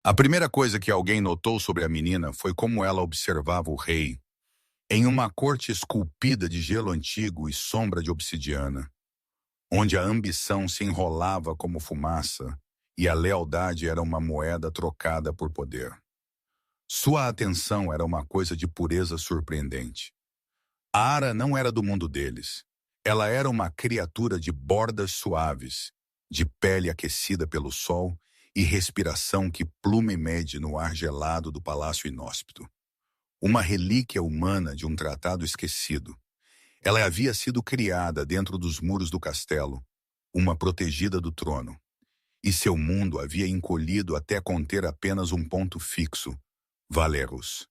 A primeira coisa que alguém notou sobre a menina foi como ela observava o rei, em uma corte esculpida de gelo antigo e sombra de obsidiana, onde a ambição se enrolava como fumaça e a lealdade era uma moeda trocada por poder. Sua atenção era uma coisa de pureza surpreendente. A Ara não era do mundo deles. Ela era uma criatura de bordas suaves, de pele aquecida pelo sol e respiração que plume mede no ar gelado do palácio inóspito. Uma relíquia humana de um tratado esquecido. Ela havia sido criada dentro dos muros do castelo, uma protegida do trono. E seu mundo havia encolhido até conter apenas um ponto fixo, Valerus.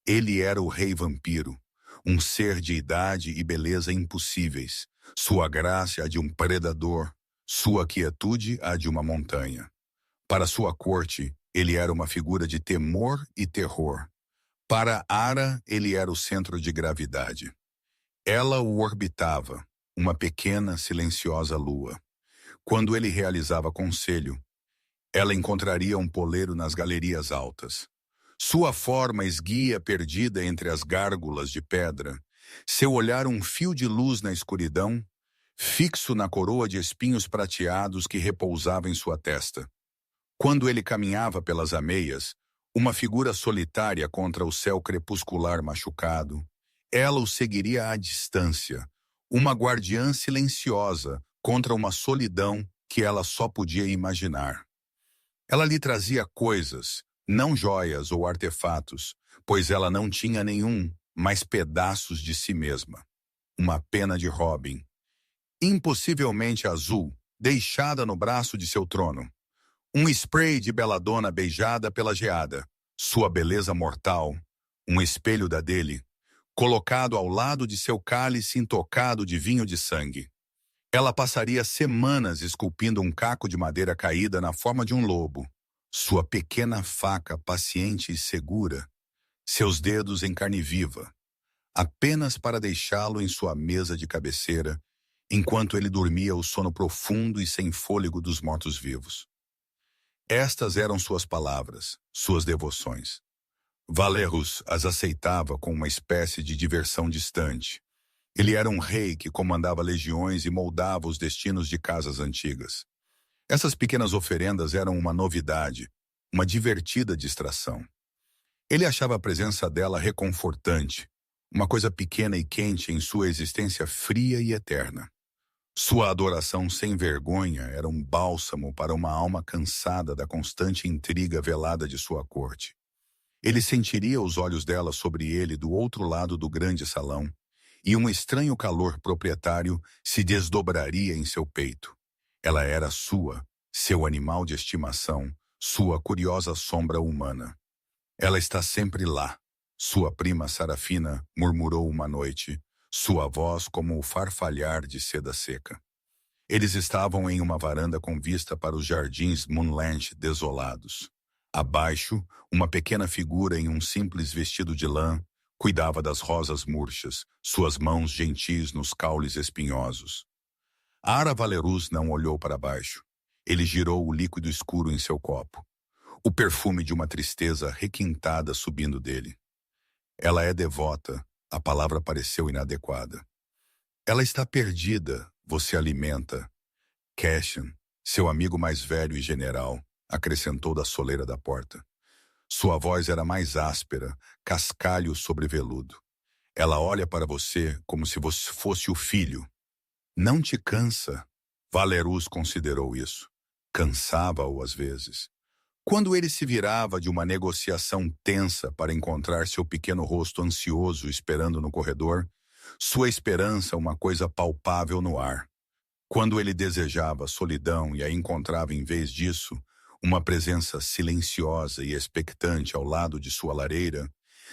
Ele era o rei vampiro, um ser de idade e beleza impossíveis. Sua graça a de um predador, sua quietude a de uma montanha. Para sua corte, ele era uma figura de temor e terror. Para Ara, ele era o centro de gravidade. Ela o orbitava, uma pequena, silenciosa lua. Quando ele realizava conselho, ela encontraria um poleiro nas galerias altas. Sua forma esguia perdida entre as gárgulas de pedra, seu olhar um fio de luz na escuridão, fixo na coroa de espinhos prateados que repousava em sua testa. Quando ele caminhava pelas ameias, uma figura solitária contra o céu crepuscular machucado, ela o seguiria à distância, uma guardiã silenciosa contra uma solidão que ela só podia imaginar. Ela lhe trazia coisas, não joias ou artefatos, pois ela não tinha nenhum, mas pedaços de si mesma. Uma pena de Robin, impossivelmente azul, deixada no braço de seu trono. Um spray de beladona beijada pela geada, sua beleza mortal, um espelho da dele, colocado ao lado de seu cálice intocado de vinho de sangue. Ela passaria semanas esculpindo um caco de madeira caída na forma de um lobo, sua pequena faca paciente e segura, seus dedos em carne viva, apenas para deixá-lo em sua mesa de cabeceira, enquanto ele dormia o sono profundo e sem fôlego dos mortos-vivos. Estas eram suas palavras, suas devoções. Valerus as aceitava com uma espécie de diversão distante. Ele era um rei que comandava legiões e moldava os destinos de casas antigas. Essas pequenas oferendas eram uma novidade, uma divertida distração. Ele achava a presença dela reconfortante, uma coisa pequena e quente em sua existência fria e eterna. Sua adoração sem vergonha era um bálsamo para uma alma cansada da constante intriga velada de sua corte. Ele sentiria os olhos dela sobre ele do outro lado do grande salão, e um estranho calor proprietário se desdobraria em seu peito. Ela era sua, seu animal de estimação, sua curiosa sombra humana. Ela está sempre lá, sua prima Sarafina murmurou uma noite, sua voz como o farfalhar de seda seca. Eles estavam em uma varanda com vista para os jardins Moonland desolados. Abaixo, uma pequena figura em um simples vestido de lã cuidava das rosas murchas, suas mãos gentis nos caules espinhosos. Ara Valerus não olhou para baixo. Ele girou o líquido escuro em seu copo. O perfume de uma tristeza requintada subindo dele. Ela é devota, a palavra pareceu inadequada. Ela está perdida, você alimenta. Cassian, seu amigo mais velho e general, acrescentou da soleira da porta. Sua voz era mais áspera, cascalho sobre veludo. Ela olha para você como se você fosse o filho. Não te cansa? Valerus considerou isso. Cansava-o às vezes. Quando ele se virava de uma negociação tensa para encontrar seu pequeno rosto ansioso esperando no corredor, sua esperança uma coisa palpável no ar. Quando ele desejava solidão e a encontrava em vez disso, uma presença silenciosa e expectante ao lado de sua lareira,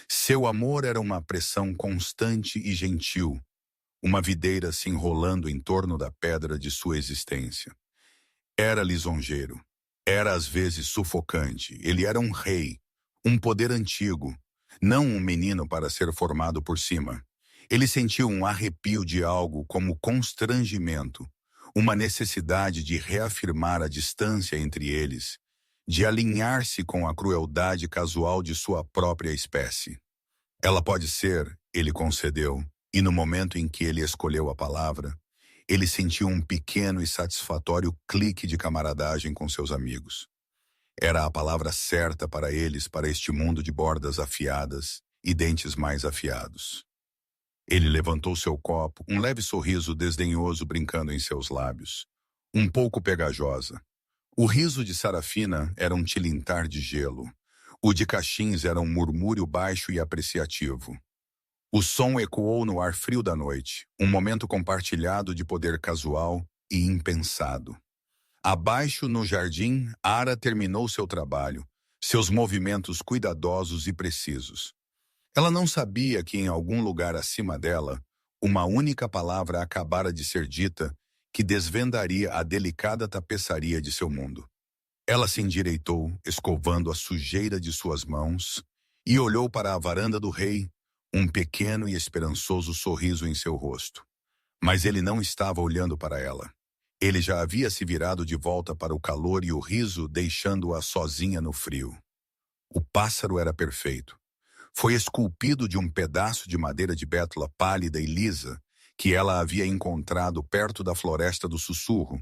seu amor era uma pressão constante e gentil, uma videira se enrolando em torno da pedra de sua existência. Era lisonjeiro, era às vezes sufocante, ele era um rei, um poder antigo, não um menino para ser formado por cima. Ele sentiu um arrepio de algo como constrangimento, uma necessidade de reafirmar a distância entre eles, de alinhar-se com a crueldade casual de sua própria espécie. Ela pode ser, ele concedeu, e no momento em que ele escolheu a palavra, ele sentiu um pequeno e satisfatório clique de camaradagem com seus amigos. Era a palavra certa para eles, para este mundo de bordas afiadas e dentes mais afiados. Ele levantou seu copo, um leve sorriso desdenhoso brincando em seus lábios, um pouco pegajosa. O riso de Sarafina era um tilintar de gelo. O de Caxins era um murmúrio baixo e apreciativo. O som ecoou no ar frio da noite, um momento compartilhado de poder casual e impensado. Abaixo, no jardim, Ara terminou seu trabalho, seus movimentos cuidadosos e precisos. Ela não sabia que em algum lugar acima dela, uma única palavra acabara de ser dita que desvendaria a delicada tapeçaria de seu mundo. Ela se endireitou, escovando a sujeira de suas mãos, e olhou para a varanda do rei, um pequeno e esperançoso sorriso em seu rosto. Mas ele não estava olhando para ela. Ele já havia se virado de volta para o calor e o riso, deixando-a sozinha no frio. O pássaro era perfeito. Foi esculpido de um pedaço de madeira de bétula pálida e lisa que ela havia encontrado perto da Floresta do Sussurro,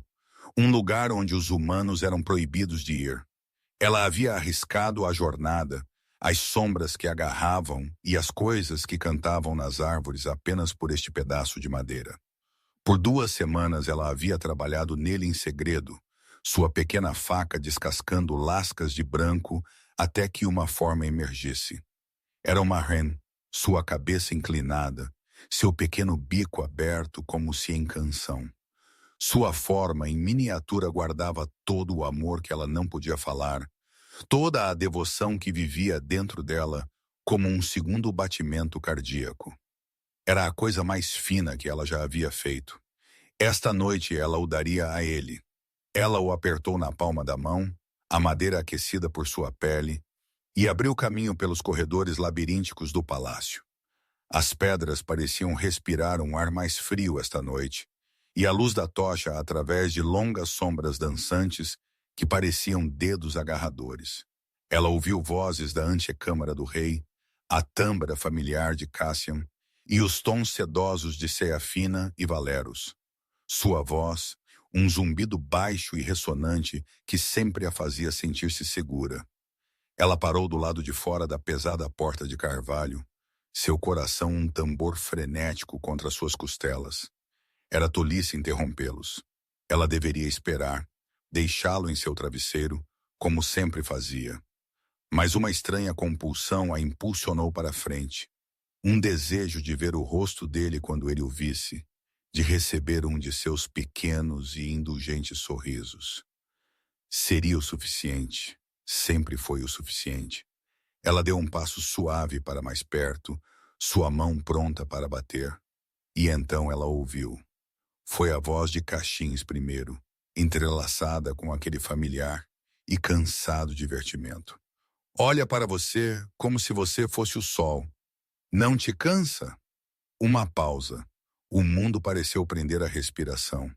um lugar onde os humanos eram proibidos de ir. Ela havia arriscado a jornada, as sombras que agarravam e as coisas que cantavam nas árvores apenas por este pedaço de madeira. Por 2 semanas ela havia trabalhado nele em segredo, sua pequena faca descascando lascas de branco até que uma forma emergisse. Era uma ren, sua cabeça inclinada, seu pequeno bico aberto como se em canção. Sua forma em miniatura guardava todo o amor que ela não podia falar, toda a devoção que vivia dentro dela como um segundo batimento cardíaco. Era a coisa mais fina que ela já havia feito. Esta noite ela o daria a ele. Ela o apertou na palma da mão, a madeira aquecida por sua pele, e abriu caminho pelos corredores labirínticos do palácio. As pedras pareciam respirar um ar mais frio esta noite, e a luz da tocha através de longas sombras dançantes que pareciam dedos agarradores. Ela ouviu vozes da antecâmara do rei, a tâmbra familiar de Cassian e os tons sedosos de Seafina e Valeros. Sua voz, um zumbido baixo e ressonante que sempre a fazia sentir-se segura. Ela parou do lado de fora da pesada porta de carvalho, seu coração um tambor frenético contra suas costelas. Era tolice interrompê-los. Ela deveria esperar, deixá-lo em seu travesseiro, como sempre fazia. Mas uma estranha compulsão a impulsionou para frente. Um desejo de ver o rosto dele quando ele o visse, de receber um de seus pequenos e indulgentes sorrisos. Seria o suficiente. Sempre foi o suficiente. Ela deu um passo suave para mais perto, sua mão pronta para bater. E então ela ouviu. Foi a voz de Caxins primeiro, entrelaçada com aquele familiar e cansado divertimento. Olha para você como se você fosse o sol. Não te cansa? Uma pausa. O mundo pareceu prender a respiração.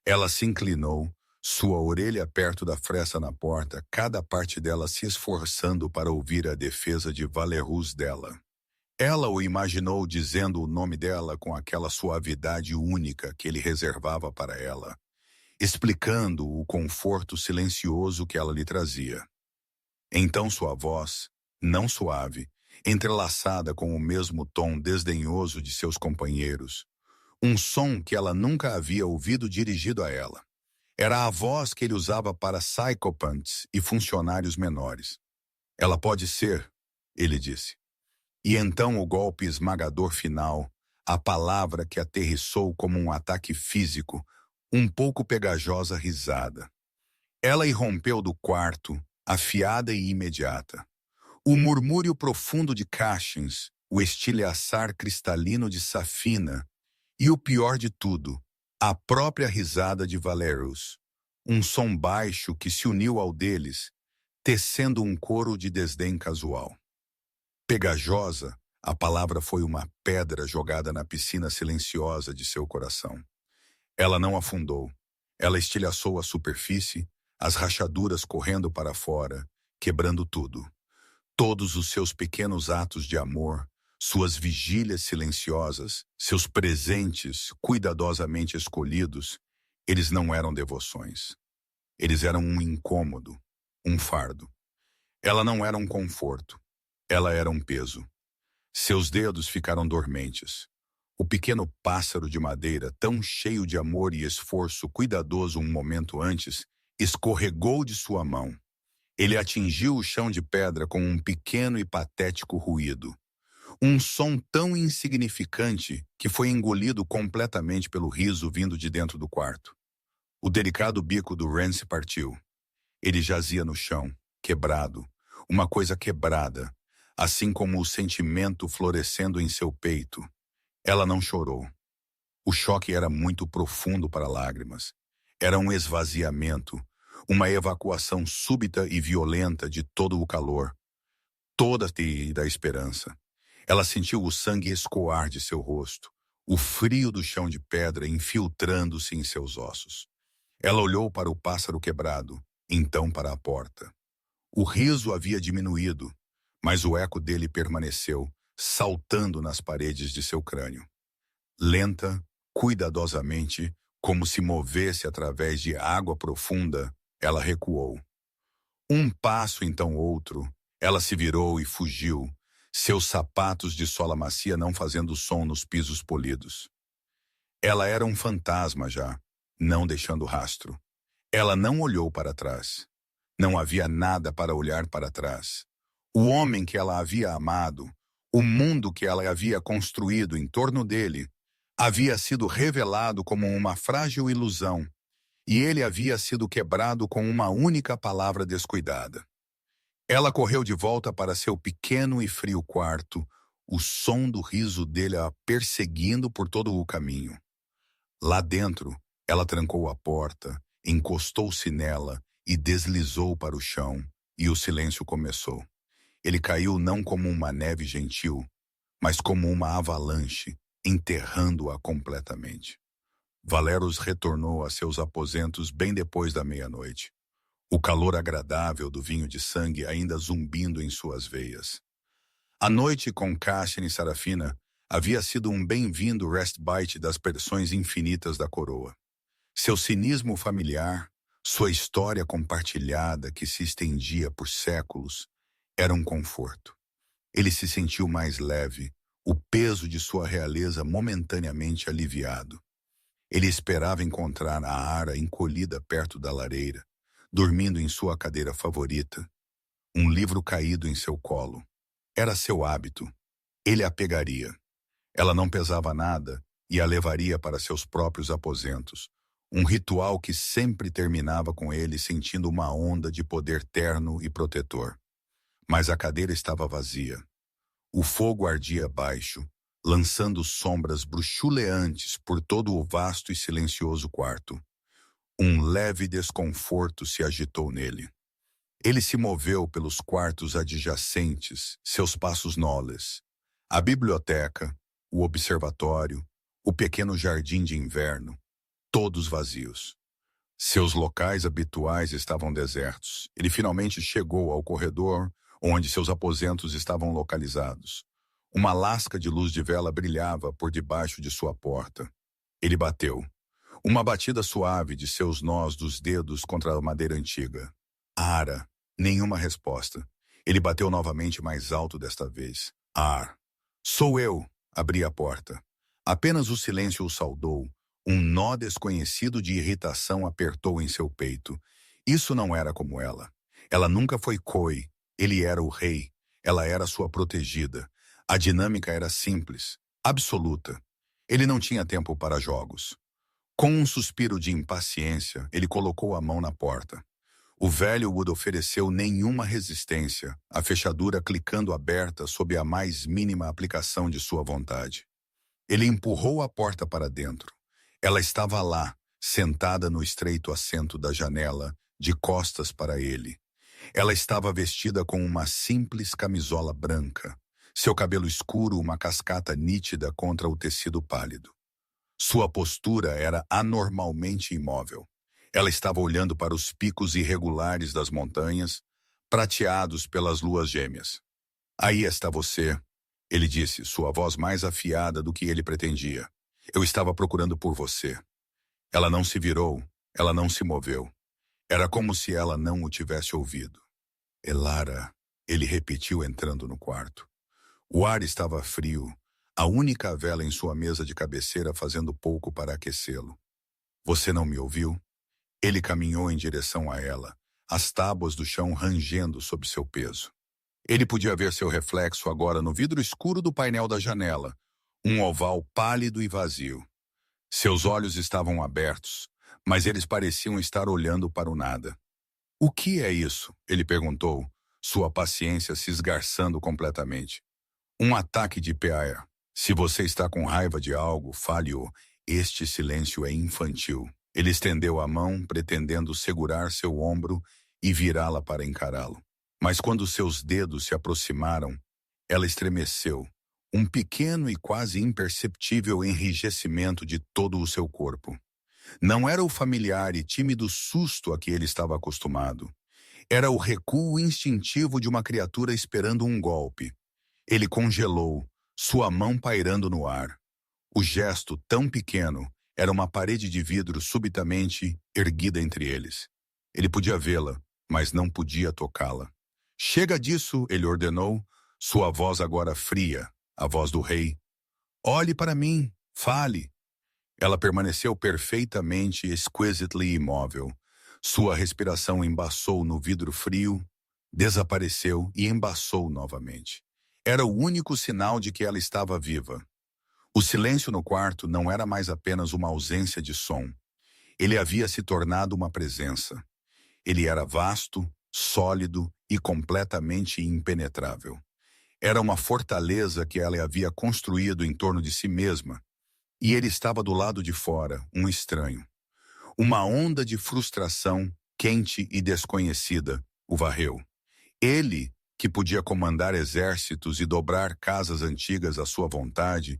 Ela se inclinou, sua orelha perto da fresta na porta, cada parte dela se esforçando para ouvir a defesa de Valerus dela. Ela o imaginou dizendo o nome dela com aquela suavidade única que ele reservava para ela, explicando o conforto silencioso que ela lhe trazia. Então sua voz, não suave, entrelaçada com o mesmo tom desdenhoso de seus companheiros, um som que ela nunca havia ouvido dirigido a ela. Era a voz que ele usava para psychopanths e funcionários menores. Ela pode ser, ele disse. E então o golpe esmagador final, a palavra que aterrissou como um ataque físico, um pouco pegajosa risada. Ela irrompeu do quarto, afiada e imediata. O murmúrio profundo de Caxins, o estilhaçar cristalino de Safina, e o pior de tudo, a própria risada de Valerus, um som baixo que se uniu ao deles, tecendo um coro de desdém casual. Pegajosa, a palavra foi uma pedra jogada na piscina silenciosa de seu coração. Ela não afundou. Ela estilhaçou a superfície, as rachaduras correndo para fora, quebrando tudo. Todos os seus pequenos atos de amor, suas vigílias silenciosas, seus presentes cuidadosamente escolhidos, eles não eram devoções. Eles eram um incômodo, um fardo. Ela não era um conforto. Ela era um peso. Seus dedos ficaram dormentes. O pequeno pássaro de madeira, tão cheio de amor e esforço cuidadoso um momento antes, escorregou de sua mão. Ele atingiu o chão de pedra com um pequeno e patético ruído. Um som tão insignificante que foi engolido completamente pelo riso vindo de dentro do quarto. O delicado bico do Rance partiu. Ele jazia no chão, quebrado, uma coisa quebrada, assim como o sentimento florescendo em seu peito. Ela não chorou. O choque era muito profundo para lágrimas. Era um esvaziamento, uma evacuação súbita e violenta de todo o calor, toda da esperança. Ela sentiu o sangue escoar de seu rosto, o frio do chão de pedra infiltrando-se em seus ossos. Ela olhou para o pássaro quebrado, então para a porta. O riso havia diminuído, mas o eco dele permaneceu, saltando nas paredes de seu crânio. Lenta, cuidadosamente, como se movesse através de água profunda, ela recuou. Um passo, então outro, ela se virou e fugiu, seus sapatos de sola macia não fazendo som nos pisos polidos. Ela era um fantasma já, não deixando rastro. Ela não olhou para trás. Não havia nada para olhar para trás. O homem que ela havia amado, o mundo que ela havia construído em torno dele, havia sido revelado como uma frágil ilusão, e ele havia sido quebrado com uma única palavra descuidada. Ela correu de volta para seu pequeno e frio quarto, o som do riso dele a perseguindo por todo o caminho. Lá dentro, ela trancou a porta, encostou-se nela e deslizou para o chão, e o silêncio começou. Ele caiu não como uma neve gentil, mas como uma avalanche, enterrando-a completamente. Valeros retornou a seus aposentos bem depois da meia-noite. O calor agradável do vinho de sangue ainda zumbindo em suas veias. A noite com Cassian e Sarafina havia sido um bem-vindo respite das pressões infinitas da coroa. Seu cinismo familiar, sua história compartilhada que se estendia por séculos, era um conforto. Ele se sentiu mais leve, o peso de sua realeza momentaneamente aliviado. Ele esperava encontrar a Ara encolhida perto da lareira, dormindo em sua cadeira favorita, um livro caído em seu colo. Era seu hábito. Ele a pegaria. Ela não pesava nada e a levaria para seus próprios aposentos, um ritual que sempre terminava com ele sentindo uma onda de poder terno e protetor. Mas a cadeira estava vazia. O fogo ardia baixo, lançando sombras bruxuleantes por todo o vasto e silencioso quarto. Um leve desconforto se agitou nele. Ele se moveu pelos quartos adjacentes, seus passos noles. A biblioteca, o observatório, o pequeno jardim de inverno, todos vazios. Seus locais habituais estavam desertos. Ele finalmente chegou ao corredor onde seus aposentos estavam localizados. Uma lasca de luz de vela brilhava por debaixo de sua porta. Ele bateu. Uma batida suave de seus nós dos dedos contra a madeira antiga. Ara. Nenhuma resposta. Ele bateu novamente mais alto desta vez. Ar. Sou eu. Abri a porta. Apenas o silêncio o saudou. Um nó desconhecido de irritação apertou em seu peito. Isso não era como ela. Ela nunca foi Khoi. Ele era o rei. Ela era sua protegida. A dinâmica era simples, absoluta. Ele não tinha tempo para jogos. Com um suspiro de impaciência, ele colocou a mão na porta. O velho Wood ofereceu nenhuma resistência, a fechadura clicando aberta sob a mais mínima aplicação de sua vontade. Ele empurrou a porta para dentro. Ela estava lá, sentada no estreito assento da janela, de costas para ele. Ela estava vestida com uma simples camisola branca, seu cabelo escuro uma cascata nítida contra o tecido pálido. Sua postura era anormalmente imóvel. Ela estava olhando para os picos irregulares das montanhas, prateados pelas luas gêmeas. Aí está você, ele disse, sua voz mais afiada do que ele pretendia. Eu estava procurando por você. Ela não se virou, ela não se moveu. Era como se ela não o tivesse ouvido. Elara, ele repetiu entrando no quarto. O ar estava frio, a única vela em sua mesa de cabeceira fazendo pouco para aquecê-lo. Você não me ouviu? Ele caminhou em direção a ela, as tábuas do chão rangendo sob seu peso. Ele podia ver seu reflexo agora no vidro escuro do painel da janela, um oval pálido e vazio. Seus olhos estavam abertos, mas eles pareciam estar olhando para o nada. O que é isso? Ele perguntou, sua paciência se esgarçando completamente. Um ataque de PAR. Se você está com raiva de algo, fale-o. Este silêncio é infantil. Ele estendeu a mão, pretendendo segurar seu ombro e virá-la para encará-lo. Mas quando seus dedos se aproximaram, ela estremeceu, um pequeno e quase imperceptível enrijecimento de todo o seu corpo. Não era o familiar e tímido susto a que ele estava acostumado. Era o recuo instintivo de uma criatura esperando um golpe. Ele congelou, sua mão pairando no ar. O gesto, tão pequeno, era uma parede de vidro subitamente erguida entre eles. Ele podia vê-la, mas não podia tocá-la. Chega disso, ele ordenou, sua voz agora fria, a voz do rei. Olhe para mim, fale. Ela permaneceu perfeitamente, exquisitely imóvel. Sua respiração embaçou no vidro frio, desapareceu e embaçou novamente. Era o único sinal de que ela estava viva. O silêncio no quarto não era mais apenas uma ausência de som. Ele havia se tornado uma presença. Ele era vasto, sólido e completamente impenetrável. Era uma fortaleza que ela havia construído em torno de si mesma, e ele estava do lado de fora, um estranho. Uma onda de frustração, quente e desconhecida, o varreu. Ele, que podia comandar exércitos e dobrar casas antigas à sua vontade,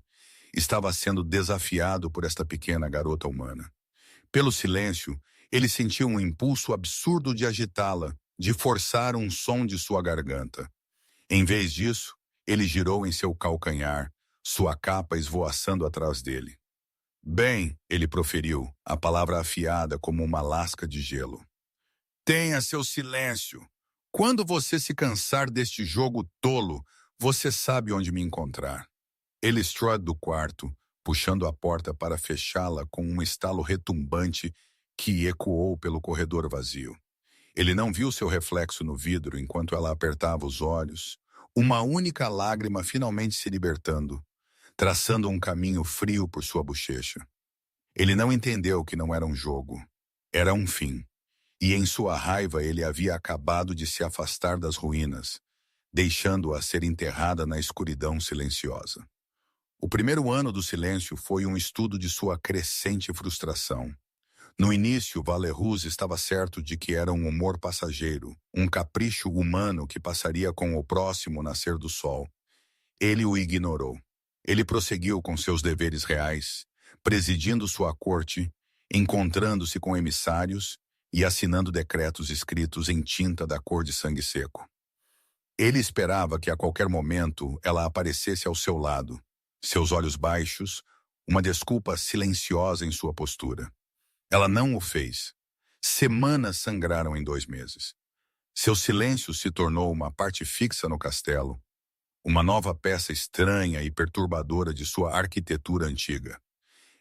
estava sendo desafiado por esta pequena garota humana. Pelo silêncio, ele sentiu um impulso absurdo de agitá-la, de forçar um som de sua garganta. Em vez disso, ele girou em seu calcanhar, sua capa esvoaçando atrás dele. Bem, ele proferiu, a palavra afiada como uma lasca de gelo. Tenha seu silêncio. Quando você se cansar deste jogo tolo, você sabe onde me encontrar. Ele estrode do quarto, puxando a porta para fechá-la com um estalo retumbante que ecoou pelo corredor vazio. Ele não viu seu reflexo no vidro enquanto ela apertava os olhos, uma única lágrima finalmente se libertando, traçando um caminho frio por sua bochecha. Ele não entendeu que não era um jogo, era um fim. E em sua raiva ele havia acabado de se afastar das ruínas, deixando-a ser enterrada na escuridão silenciosa. O primeiro ano do silêncio foi um estudo de sua crescente frustração. No início, Valerus estava certo de que era um humor passageiro, um capricho humano que passaria com o próximo nascer do sol. Ele o ignorou. Ele prosseguiu com seus deveres reais, presidindo sua corte, encontrando-se com emissários e assinando decretos escritos em tinta da cor de sangue seco. Ele esperava que a qualquer momento ela aparecesse ao seu lado, seus olhos baixos, uma desculpa silenciosa em sua postura. Ela não o fez. Semanas sangraram em 2 meses. Seu silêncio se tornou uma parte fixa no castelo, uma nova peça estranha e perturbadora de sua arquitetura antiga.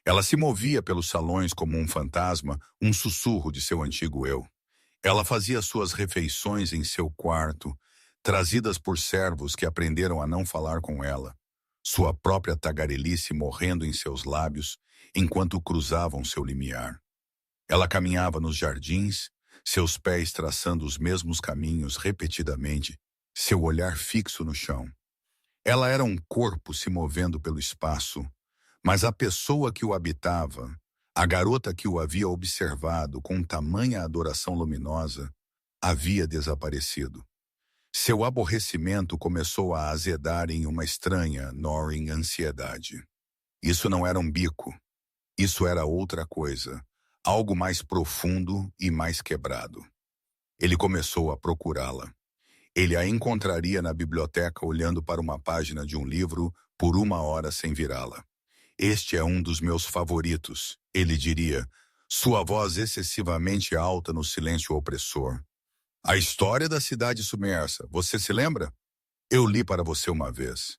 Ela se movia pelos salões como um fantasma, um sussurro de seu antigo eu. Ela fazia suas refeições em seu quarto, trazidas por servos que aprenderam a não falar com ela, sua própria tagarelice morrendo em seus lábios enquanto cruzavam seu limiar. Ela caminhava nos jardins, seus pés traçando os mesmos caminhos repetidamente, seu olhar fixo no chão. Ela era um corpo se movendo pelo espaço, mas a pessoa que o habitava, a garota que o havia observado com tamanha adoração luminosa, havia desaparecido. Seu aborrecimento começou a azedar em uma estranha, gnawing ansiedade. Isso não era um bico. Isso era outra coisa. algo mais profundo e mais quebrado. Ele começou a procurá-la. Ele a encontraria na biblioteca olhando para uma página de um livro por 1 hora sem virá-la. Este é um dos meus favoritos, ele diria, sua voz excessivamente alta no silêncio opressor. A história da cidade submersa, você se lembra? Eu li para você uma vez.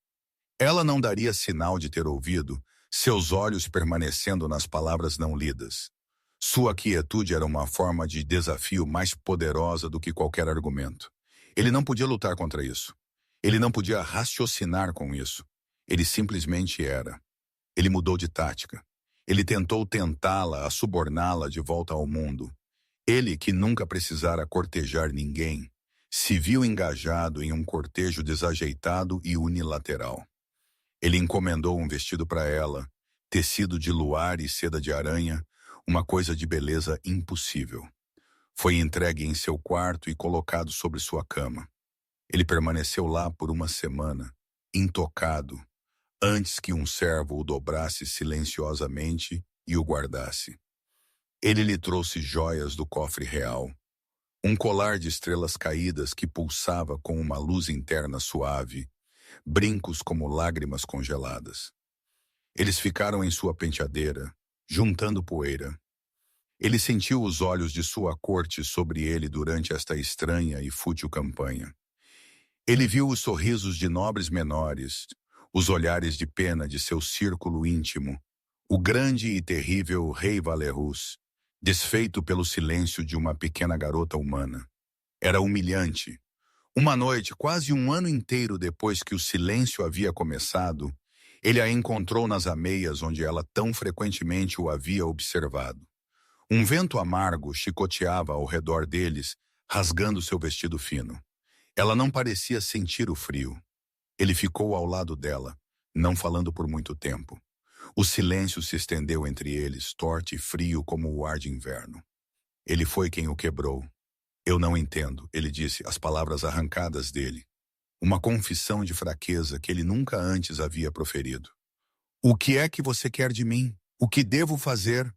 Ela não daria sinal de ter ouvido, seus olhos permanecendo nas palavras não lidas. Sua quietude era uma forma de desafio mais poderosa do que qualquer argumento. Ele não podia lutar contra isso. Ele não podia raciocinar com isso. Ele simplesmente era. Ele mudou de tática. Ele tentou tentá-la, a suborná-la de volta ao mundo. Ele, que nunca precisara cortejar ninguém, se viu engajado em um cortejo desajeitado e unilateral. Ele encomendou um vestido para ela, tecido de luar e seda de aranha, uma coisa de beleza impossível. Foi entregue em seu quarto e colocado sobre sua cama. Ele permaneceu lá por 1 semana, intocado, antes que um servo o dobrasse silenciosamente e o guardasse. Ele lhe trouxe joias do cofre real, um colar de estrelas caídas que pulsava com uma luz interna suave, brincos como lágrimas congeladas. Eles ficaram em sua penteadeira, juntando poeira. Ele sentiu os olhos de sua corte sobre ele durante esta estranha e fútil campanha. Ele viu os sorrisos de nobres menores, os olhares de pena de seu círculo íntimo, o grande e terrível rei Valerus, desfeito pelo silêncio de uma pequena garota humana. Era humilhante. Uma noite, quase 1 ano inteiro depois que o silêncio havia começado, ele a encontrou nas ameias onde ela tão frequentemente o havia observado. Um vento amargo chicoteava ao redor deles, rasgando seu vestido fino. Ela não parecia sentir o frio. Ele ficou ao lado dela, não falando por muito tempo. O silêncio se estendeu entre eles, torto e frio como o ar de inverno. Ele foi quem o quebrou. Eu não entendo, ele disse, as palavras arrancadas dele. Uma confissão de fraqueza que ele nunca antes havia proferido. O que é que você quer de mim? O que devo fazer?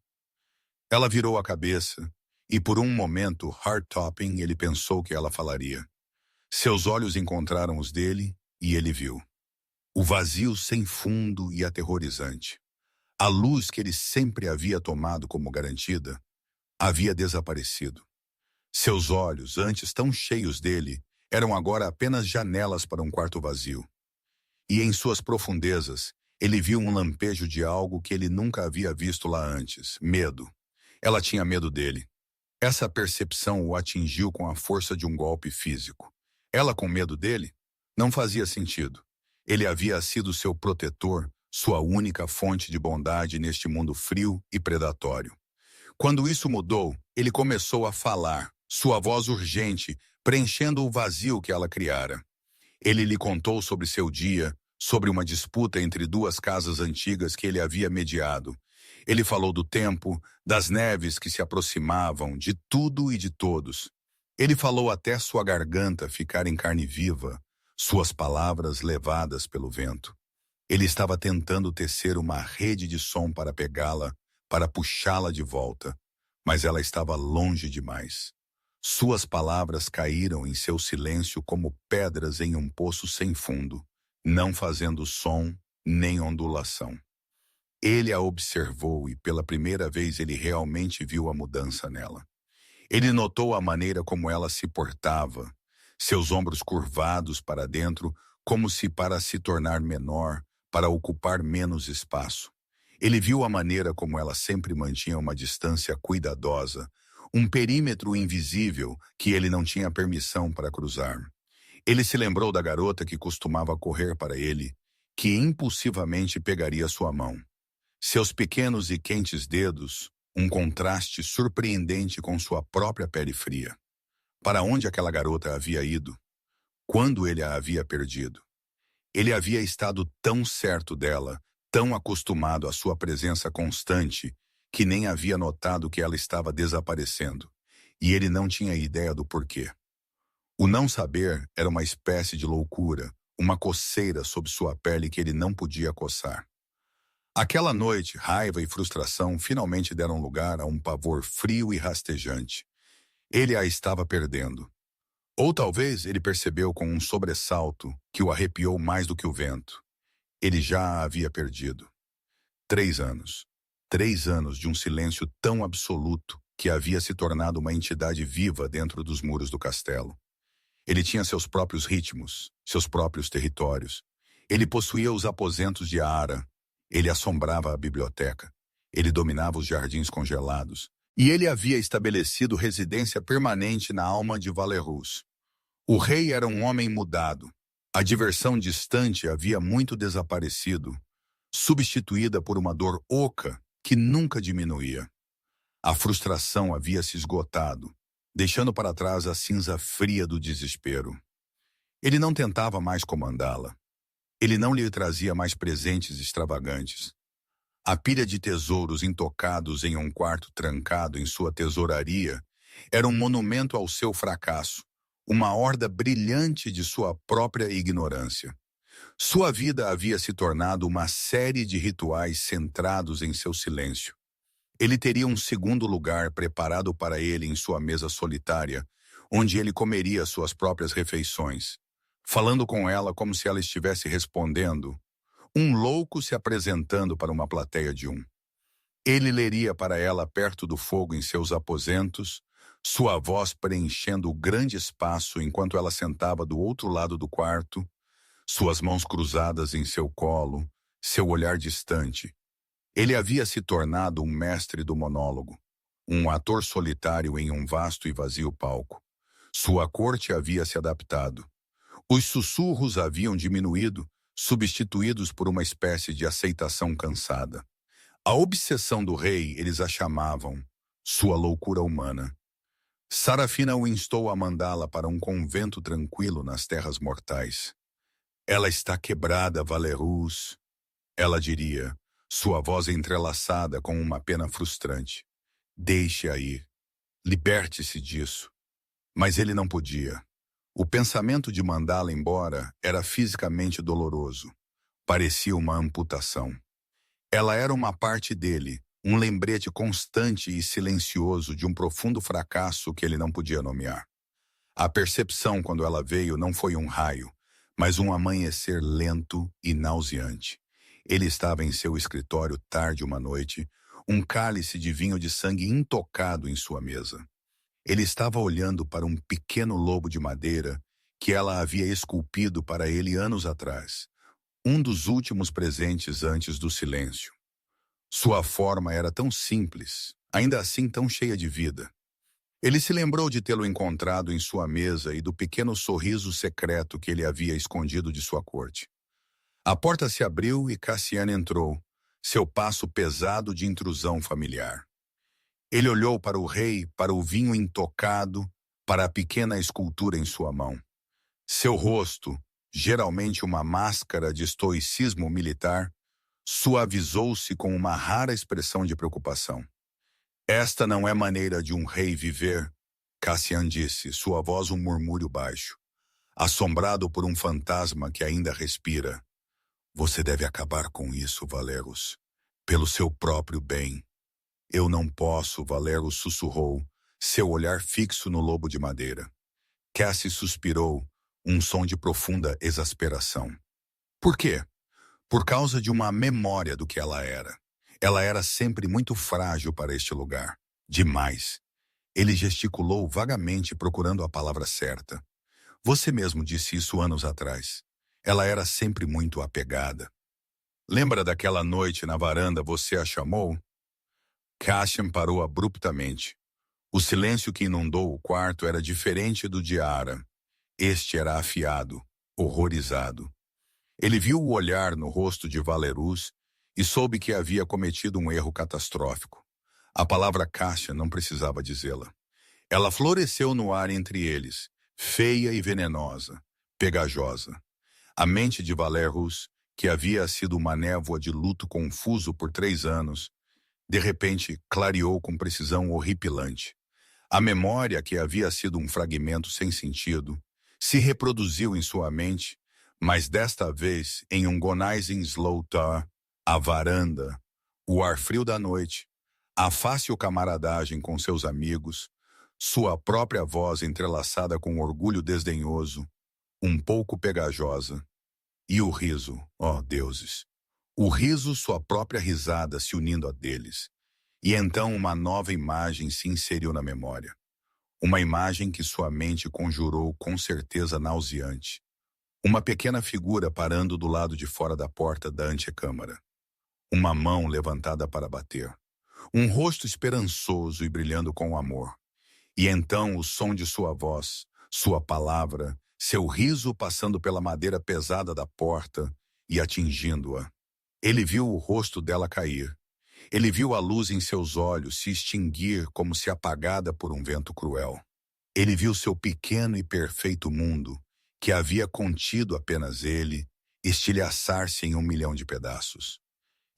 Ela virou a cabeça, e por um momento, heart-topping, ele pensou que ela falaria. Seus olhos encontraram os dele, e ele viu. O vazio sem fundo e aterrorizante. A luz que ele sempre havia tomado como garantida, havia desaparecido. Seus olhos, antes tão cheios dele, eram agora apenas janelas para um quarto vazio. E em suas profundezas, ele viu um lampejo de algo que ele nunca havia visto lá antes, medo. Ela tinha medo dele. Essa percepção o atingiu com a força de um golpe físico. Ela com medo dele? Não fazia sentido. Ele havia sido seu protetor, sua única fonte de bondade neste mundo frio e predatório. Quando isso mudou, ele começou a falar, sua voz urgente, preenchendo o vazio que ela criara. Ele lhe contou sobre seu dia, sobre uma disputa entre 2 casas antigas que ele havia mediado. Ele falou do tempo, das neves que se aproximavam, de tudo e de todos. Ele falou até sua garganta ficar em carne viva, suas palavras levadas pelo vento. Ele estava tentando tecer uma rede de som para pegá-la, para puxá-la de volta, mas ela estava longe demais. Suas palavras caíram em seu silêncio como pedras em um poço sem fundo, não fazendo som nem ondulação. Ele a observou e pela primeira vez ele realmente viu a mudança nela. Ele notou a maneira como ela se portava, seus ombros curvados para dentro, como se para se tornar menor, para ocupar menos espaço. Ele viu a maneira como ela sempre mantinha uma distância cuidadosa, um perímetro invisível que ele não tinha permissão para cruzar. Ele se lembrou da garota que costumava correr para ele, que impulsivamente pegaria sua mão. Seus pequenos e quentes dedos, um contraste surpreendente com sua própria pele fria. Para onde aquela garota havia ido? Quando ele a havia perdido? Ele havia estado tão certo dela, tão acostumado à sua presença constante, que nem havia notado que ela estava desaparecendo, e ele não tinha ideia do porquê. O não saber era uma espécie de loucura, uma coceira sob sua pele que ele não podia coçar. Aquela noite, raiva e frustração finalmente deram lugar a um pavor frio e rastejante. Ele a estava perdendo. Ou talvez ele percebeu com um sobressalto que o arrepiou mais do que o vento. Ele já a havia perdido. 3 anos. 3 anos de um silêncio tão absoluto que havia se tornado uma entidade viva dentro dos muros do castelo. Ele tinha seus próprios ritmos, seus próprios territórios. Ele possuía os aposentos de Ara. Ele assombrava a biblioteca. Ele dominava os jardins congelados. E ele havia estabelecido residência permanente na alma de Valerus. O rei era um homem mudado. A diversão distante havia muito desaparecido, substituída por uma dor oca que nunca diminuía. A frustração havia se esgotado, deixando para trás a cinza fria do desespero. Ele não tentava mais comandá-la. Ele não lhe trazia mais presentes extravagantes. A pilha de tesouros intocados em um quarto trancado em sua tesouraria era um monumento ao seu fracasso, uma horda brilhante de sua própria ignorância. Sua vida havia se tornado uma série de rituais centrados em seu silêncio. Ele teria um segundo lugar preparado para ele em sua mesa solitária, onde ele comeria suas próprias refeições, falando com ela como se ela estivesse respondendo, um louco se apresentando para uma plateia de um. Ele leria para ela perto do fogo em seus aposentos, sua voz preenchendo o grande espaço enquanto ela sentava do outro lado do quarto, suas mãos cruzadas em seu colo, seu olhar distante. Ele havia se tornado um mestre do monólogo, um ator solitário em um vasto e vazio palco. Sua corte havia se adaptado. Os sussurros haviam diminuído, substituídos por uma espécie de aceitação cansada. A obsessão do rei eles a chamavam sua loucura humana. Sarafina o instou a mandá-la para um convento tranquilo nas terras mortais. Ela está quebrada, Valerus, ela diria, sua voz entrelaçada com uma pena frustrante. Deixe-a ir. Liberte-se disso. Mas ele não podia. O pensamento de mandá-la embora era fisicamente doloroso. Parecia uma amputação. Ela era uma parte dele, um lembrete constante e silencioso de um profundo fracasso que ele não podia nomear. A percepção quando ela veio não foi um raio, mas um amanhecer lento e nauseante. Ele estava em seu escritório tarde uma noite, um cálice de vinho de sangue intocado em sua mesa. Ele estava olhando para um pequeno lobo de madeira que ela havia esculpido para ele anos atrás, um dos últimos presentes antes do silêncio. Sua forma era tão simples, ainda assim tão cheia de vida. Ele se lembrou de tê-lo encontrado em sua mesa e do pequeno sorriso secreto que ele havia escondido de sua corte. A porta se abriu e Cassiane entrou, seu passo pesado de intrusão familiar. Ele olhou para o rei, para o vinho intocado, para a pequena escultura em sua mão. Seu rosto, geralmente uma máscara de estoicismo militar, suavizou-se com uma rara expressão de preocupação. Esta não é maneira de um rei viver, Cassian disse, sua voz um murmúrio baixo, assombrado por um fantasma que ainda respira. Você deve acabar com isso, Valerus, pelo seu próprio bem. Eu não posso, Valerus sussurrou, seu olhar fixo no lobo de madeira. Cassie suspirou, um som de profunda exasperação. Por quê? Por causa de uma memória do que ela era. Ela era sempre muito frágil para este lugar. Demais. Ele gesticulou vagamente procurando a palavra certa. Você mesmo disse isso anos atrás. Ela era sempre muito apegada. Lembra daquela noite na varanda você a chamou? Cassian parou abruptamente. O silêncio que inundou o quarto era diferente do de Ara. Este era afiado, horrorizado. Ele viu o olhar no rosto de Valerus e soube que havia cometido um erro catastrófico. A palavra Cassian não precisava dizê-la. Ela floresceu no ar entre eles, feia e venenosa, pegajosa. A mente de Valerus, que havia sido uma névoa de luto confuso por 3 anos, de repente clareou com precisão horripilante. A memória, que havia sido um fragmento sem sentido, se reproduziu em sua mente, mas desta vez em um gonizing slaughter, A varanda, o ar frio da noite, a fácil camaradagem com seus amigos, sua própria voz entrelaçada com orgulho desdenhoso, um pouco pegajosa, e o riso, ó deuses. O riso, sua própria risada se unindo a deles. E então uma nova imagem se inseriu na memória. Uma imagem que sua mente conjurou com certeza nauseante. Uma pequena figura parando do lado de fora da porta da antecâmara. Uma mão levantada para bater. Um rosto esperançoso e brilhando com amor. E então o som de sua voz, sua palavra, seu riso passando pela madeira pesada da porta e atingindo-a. Ele viu o rosto dela cair. Ele viu a luz em seus olhos se extinguir como se apagada por um vento cruel. Ele viu seu pequeno e perfeito mundo, que havia contido apenas ele, estilhaçar-se em 1 milhão de pedaços.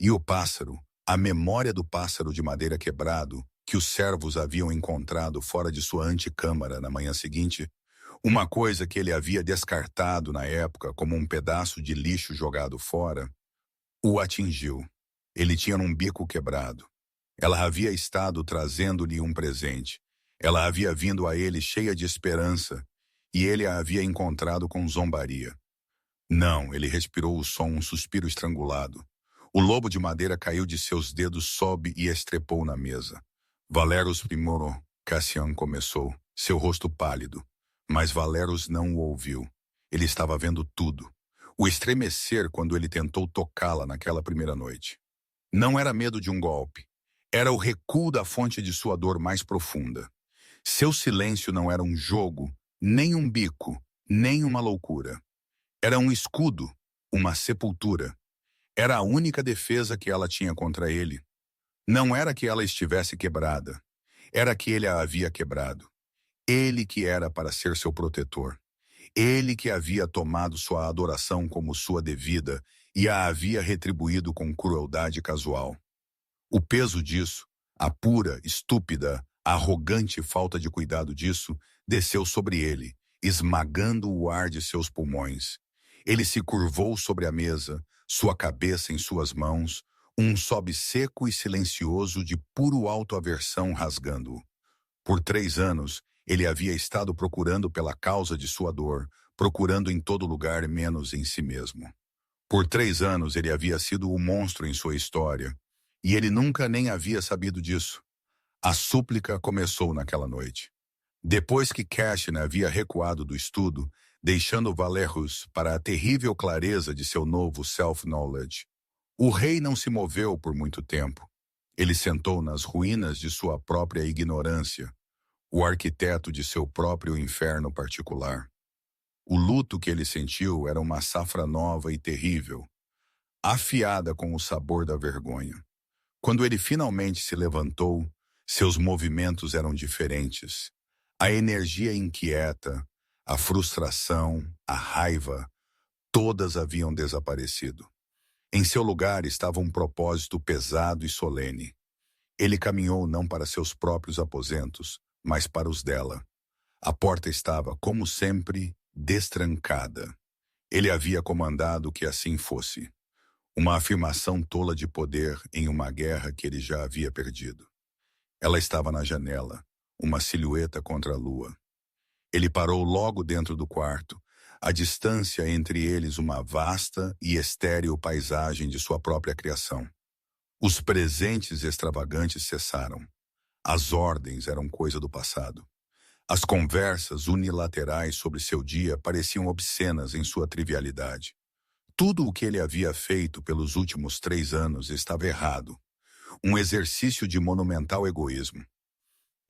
E o pássaro, a memória do pássaro de madeira quebrado, que os servos haviam encontrado fora de sua antecâmara na manhã seguinte, uma coisa que ele havia descartado na época como um pedaço de lixo jogado fora, o atingiu. Ele tinha um bico quebrado. Ela havia estado trazendo-lhe um presente. Ela havia vindo a ele cheia de esperança, e ele a havia encontrado com zombaria. Não, ele respirou o som, um suspiro estrangulado. O lobo de madeira caiu de seus dedos sob e estrepou na mesa. Valeros primoro, Cassian começou, seu rosto pálido. Mas Valeros não o ouviu. Ele estava vendo tudo. O estremecer quando ele tentou tocá-la naquela primeira noite. Não era medo de um golpe. Era o recuo da fonte de sua dor mais profunda. Seu silêncio não era um jogo, nem um bico, nem uma loucura. Era um escudo, uma sepultura. Era a única defesa que ela tinha contra ele. Não era que ela estivesse quebrada. Era que ele a havia quebrado. Ele que era para ser seu protetor. Ele que havia tomado sua adoração como sua devida e a havia retribuído com crueldade casual. O peso disso, a pura, estúpida, arrogante falta de cuidado disso, desceu sobre ele, esmagando o ar de seus pulmões. Ele se curvou sobre a mesa, sua cabeça em suas mãos, um sobe seco e silencioso de puro autoaversão rasgando-o. Por 3 anos, ele havia estado procurando pela causa de sua dor, procurando em todo lugar menos em si mesmo. Por 3 anos ele havia sido o monstro em sua história, e ele nunca nem havia sabido disso. A súplica começou naquela noite. Depois que Cashin havia recuado do estudo, deixando Valerus para a terrível clareza de seu novo self-knowledge, o rei não se moveu por muito tempo. Ele sentou nas ruínas de sua própria ignorância, o arquiteto de seu próprio inferno particular. O luto que ele sentiu era uma safra nova e terrível, afiada com o sabor da vergonha. Quando ele finalmente se levantou, seus movimentos eram diferentes. A energia inquieta, a frustração, a raiva, todas haviam desaparecido. Em seu lugar estava um propósito pesado e solene. Ele caminhou não para seus próprios aposentos, mas para os dela. A porta estava, como sempre, destrancada. Ele havia comandado que assim fosse. Uma afirmação tola de poder em uma guerra que ele já havia perdido. Ela estava na janela, uma silhueta contra a lua. Ele parou logo dentro do quarto, a distância entre eles uma vasta e estéril paisagem de sua própria criação. Os presentes extravagantes cessaram. As ordens eram coisa do passado. As conversas unilaterais sobre seu dia pareciam obscenas em sua trivialidade. Tudo o que ele havia feito pelos últimos 3 anos estava errado. Um exercício de monumental egoísmo.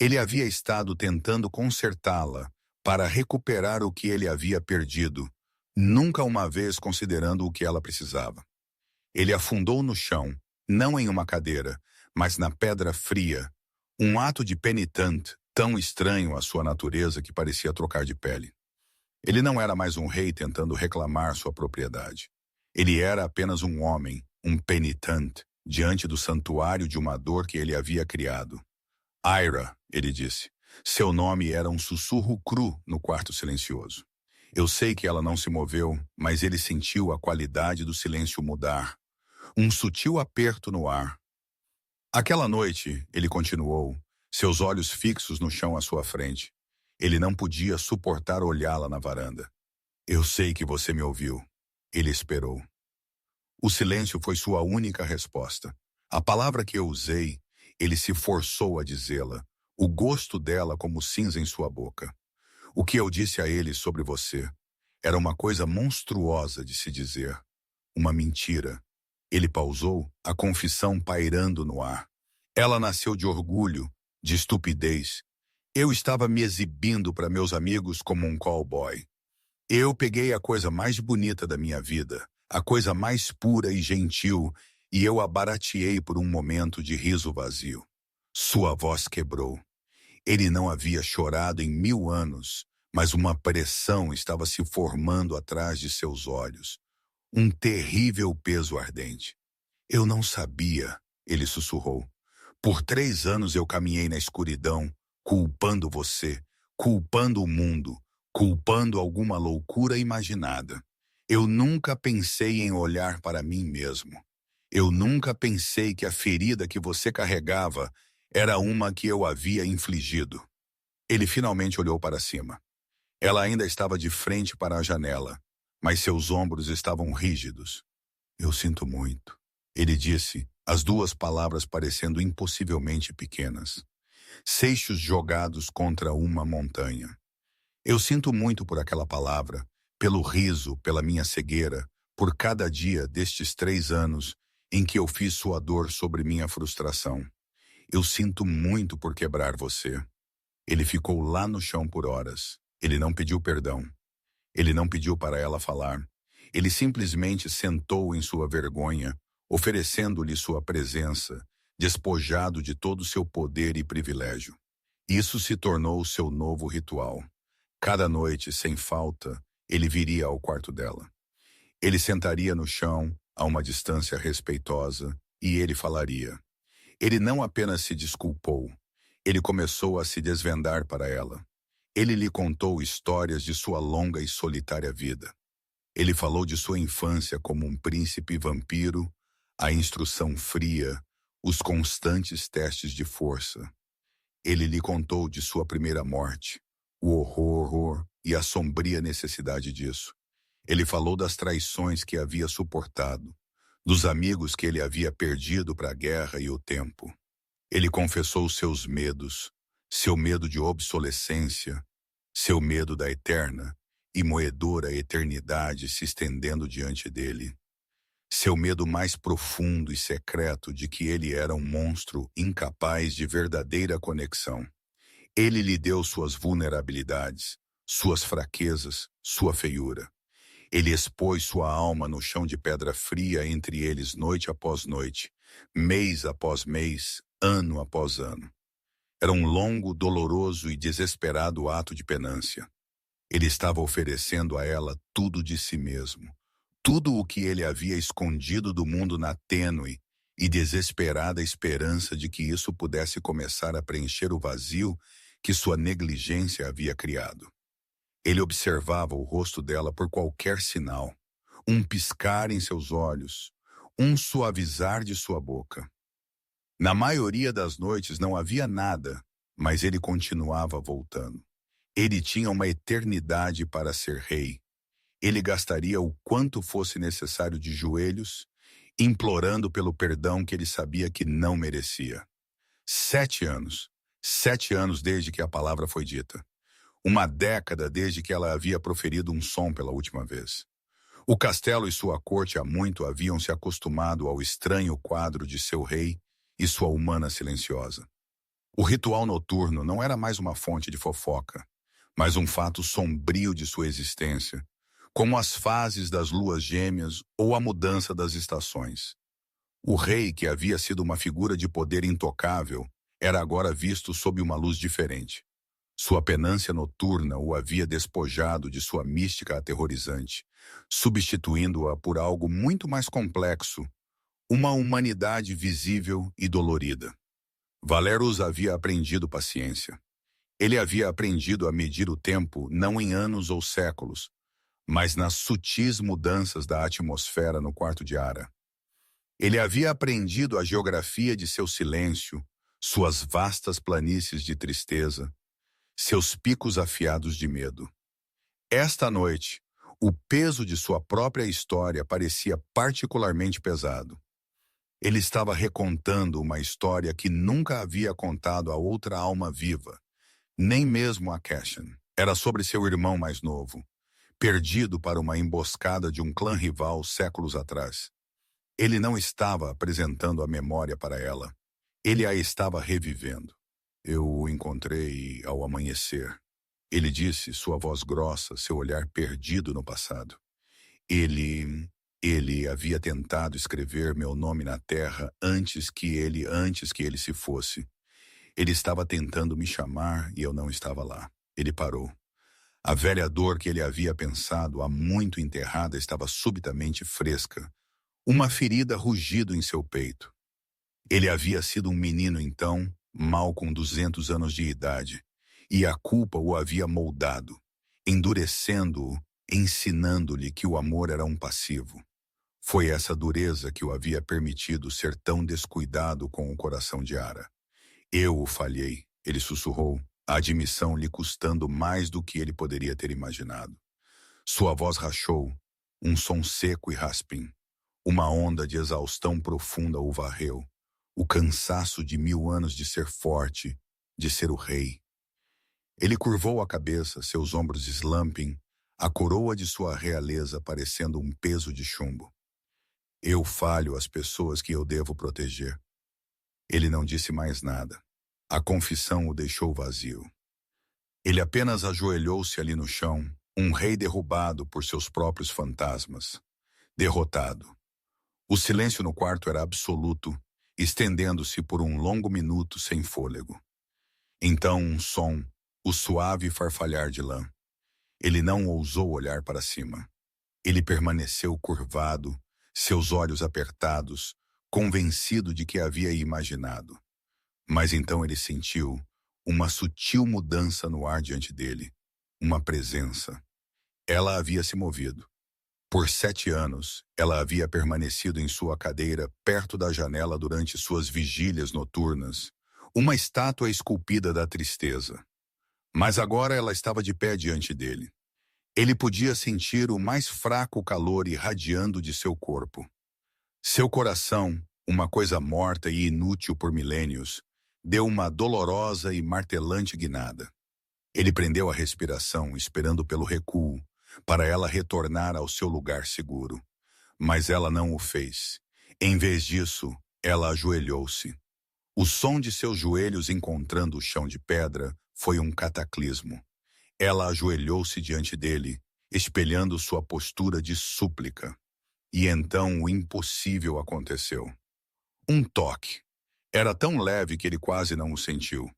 Ele havia estado tentando consertá-la para recuperar o que ele havia perdido, nunca uma vez considerando o que ela precisava. Ele afundou no chão, não em uma cadeira, mas na pedra fria, um ato de penitente tão estranho à sua natureza que parecia trocar de pele. Ele não era mais um rei tentando reclamar sua propriedade. Ele era apenas um homem, um penitente, diante do santuário de uma dor que ele havia criado. Ira, ele disse. Seu nome era um sussurro cru no quarto silencioso. Eu sei que ela não se moveu, mas ele sentiu a qualidade do silêncio mudar. Um sutil aperto no ar. Aquela noite, ele continuou, seus olhos fixos no chão à sua frente. Ele não podia suportar olhá-la na varanda. Eu sei que você me ouviu. Ele esperou. O silêncio foi sua única resposta. A palavra que eu usei, ele se forçou a dizê-la, o gosto dela como cinza em sua boca. O que eu disse a ele sobre você era uma coisa monstruosa de se dizer. Uma mentira. Ele pausou, a confissão pairando no ar. Ela nasceu de orgulho, de estupidez. Eu estava me exibindo para meus amigos como um cowboy. Eu peguei a coisa mais bonita da minha vida, a coisa mais pura e gentil, e eu a barateei por um momento de riso vazio. Sua voz quebrou. Ele não havia chorado em 1000 anos, mas uma pressão estava se formando atrás de seus olhos. Um terrível peso ardente. Eu não sabia, ele sussurrou. Por 3 anos eu caminhei na escuridão, culpando você, culpando o mundo, culpando alguma loucura imaginada. Eu nunca pensei em olhar para mim mesmo. Eu nunca pensei que a ferida que você carregava era uma que eu havia infligido. Ele finalmente olhou para cima. Ela ainda estava de frente para a janela, mas seus ombros estavam rígidos. Eu sinto muito. Ele disse, as duas palavras parecendo impossivelmente pequenas. Seixos jogados contra uma montanha. Eu sinto muito por aquela palavra, pelo riso, pela minha cegueira, por cada dia destes 3 anos em que eu fiz sua dor sobre minha frustração. Eu sinto muito por quebrar você. Ele ficou lá no chão por horas. Ele não pediu perdão. Ele não pediu para ela falar. Ele simplesmente sentou em sua vergonha, oferecendo-lhe sua presença, despojado de todo seu poder e privilégio. Isso se tornou seu novo ritual. Cada noite, sem falta, ele viria ao quarto dela. Ele sentaria no chão, a uma distância respeitosa, e ele falaria. Ele não apenas se desculpou, ele começou a se desvendar para ela. Ele lhe contou histórias de sua longa e solitária vida. Ele falou de sua infância como um príncipe vampiro, a instrução fria, os constantes testes de força. Ele lhe contou de sua primeira morte, o horror e a sombria necessidade disso. Ele falou das traições que havia suportado, dos amigos que ele havia perdido para a guerra e o tempo. Ele confessou seus medos, seu medo de obsolescência, seu medo da eterna e moedora eternidade se estendendo diante dele. Seu medo mais profundo e secreto de que ele era um monstro incapaz de verdadeira conexão. Ele lhe deu suas vulnerabilidades, suas fraquezas, sua feiura. Ele expôs sua alma no chão de pedra fria entre eles noite após noite, mês após mês, ano após ano. Era um longo, doloroso e desesperado ato de penância. Ele estava oferecendo a ela tudo de si mesmo, tudo o que ele havia escondido do mundo na tênue e desesperada esperança de que isso pudesse começar a preencher o vazio que sua negligência havia criado. Ele observava o rosto dela por qualquer sinal, um piscar em seus olhos, um suavizar de sua boca. Na maioria das noites não havia nada, mas ele continuava voltando. Ele tinha uma eternidade para ser rei. Ele gastaria o quanto fosse necessário de joelhos, implorando pelo perdão que ele sabia que não merecia. 7 anos. 7 anos desde que a palavra foi dita. Uma década desde que ela havia proferido um som pela última vez. O castelo e sua corte há muito haviam se acostumado ao estranho quadro de seu rei e sua humana silenciosa. O ritual noturno não era mais uma fonte de fofoca, mas um fato sombrio de sua existência, como as fases das luas gêmeas ou a mudança das estações. O rei, que havia sido uma figura de poder intocável, era agora visto sob uma luz diferente. Sua penância noturna o havia despojado de sua mística aterrorizante, substituindo-a por algo muito mais complexo, uma humanidade visível e dolorida. Valerus havia aprendido paciência. Ele havia aprendido a medir o tempo não em anos ou séculos, mas nas sutis mudanças da atmosfera no quarto de Ara. Ele havia aprendido a geografia de seu silêncio, suas vastas planícies de tristeza, seus picos afiados de medo. Esta noite, o peso de sua própria história parecia particularmente pesado. Ele estava recontando uma história que nunca havia contado a outra alma viva, nem mesmo a Cassian. Era sobre seu irmão mais novo, perdido para uma emboscada de um clã rival séculos atrás. Ele não estava apresentando a memória para ela. Ele a estava revivendo. Eu o encontrei ao amanhecer. Ele disse, sua voz grossa, seu olhar perdido no passado. Ele havia tentado escrever meu nome na terra antes que ele se fosse. Ele estava tentando me chamar e eu não estava lá. Ele parou. A velha dor que ele havia pensado há muito enterrada estava subitamente fresca. Uma ferida rugido em seu peito. Ele havia sido um menino então, mal com 200 anos de idade, e a culpa o havia moldado, endurecendo-o, ensinando-lhe que o amor era um passivo. Foi essa dureza que o havia permitido ser tão descuidado com o coração de Ara. Eu o falhei, ele sussurrou, a admissão lhe custando mais do que ele poderia ter imaginado. Sua voz rachou, um som seco e raspim. Uma onda de exaustão profunda o varreu. O cansaço de 1000 anos de ser forte, de ser o rei. Ele curvou a cabeça, seus ombros slamping, a coroa de sua realeza parecendo um peso de chumbo. Eu falho as pessoas que eu devo proteger. Ele não disse mais nada. A confissão o deixou vazio. Ele apenas ajoelhou-se ali no chão, um rei derrubado por seus próprios fantasmas. Derrotado. O silêncio no quarto era absoluto, estendendo-se por um longo minuto sem fôlego. Então um som, o suave farfalhar de lã. Ele não ousou olhar para cima. Ele permaneceu curvado, seus olhos apertados, convencido de que havia imaginado. Mas então ele sentiu uma sutil mudança no ar diante dele, uma presença. Ela havia se movido. Por 7 anos, ela havia permanecido em sua cadeira perto da janela durante suas vigílias noturnas, uma estátua esculpida da tristeza. Mas agora ela estava de pé diante dele. Ele podia sentir o mais fraco calor irradiando de seu corpo. Seu coração, uma coisa morta e inútil por milênios, deu uma dolorosa e martelante guinada. Ele prendeu a respiração, esperando pelo recuo, para ela retornar ao seu lugar seguro. Mas ela não o fez. Em vez disso, ela ajoelhou-se. O som de seus joelhos encontrando o chão de pedra foi um cataclismo. Ela ajoelhou-se diante dele, espelhando sua postura de súplica. E então o impossível aconteceu. Um toque. Era tão leve que ele quase não o sentiu.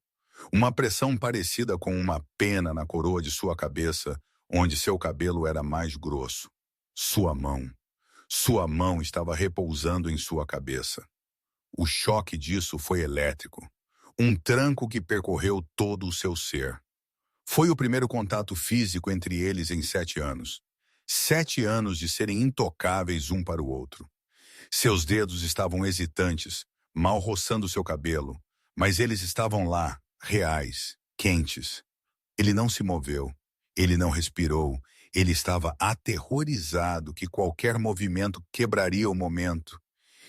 Uma pressão parecida com uma pena na coroa de sua cabeça, onde seu cabelo era mais grosso. Sua mão. Sua mão estava repousando em sua cabeça. O choque disso foi elétrico. Um tranco que percorreu todo o seu ser. Foi o primeiro contato físico entre eles em 7 anos. 7 anos de serem intocáveis um para o outro. Seus dedos estavam hesitantes, mal roçando seu cabelo, mas eles estavam lá, reais, quentes. Ele não se moveu, ele não respirou, ele estava aterrorizado que qualquer movimento quebraria o momento,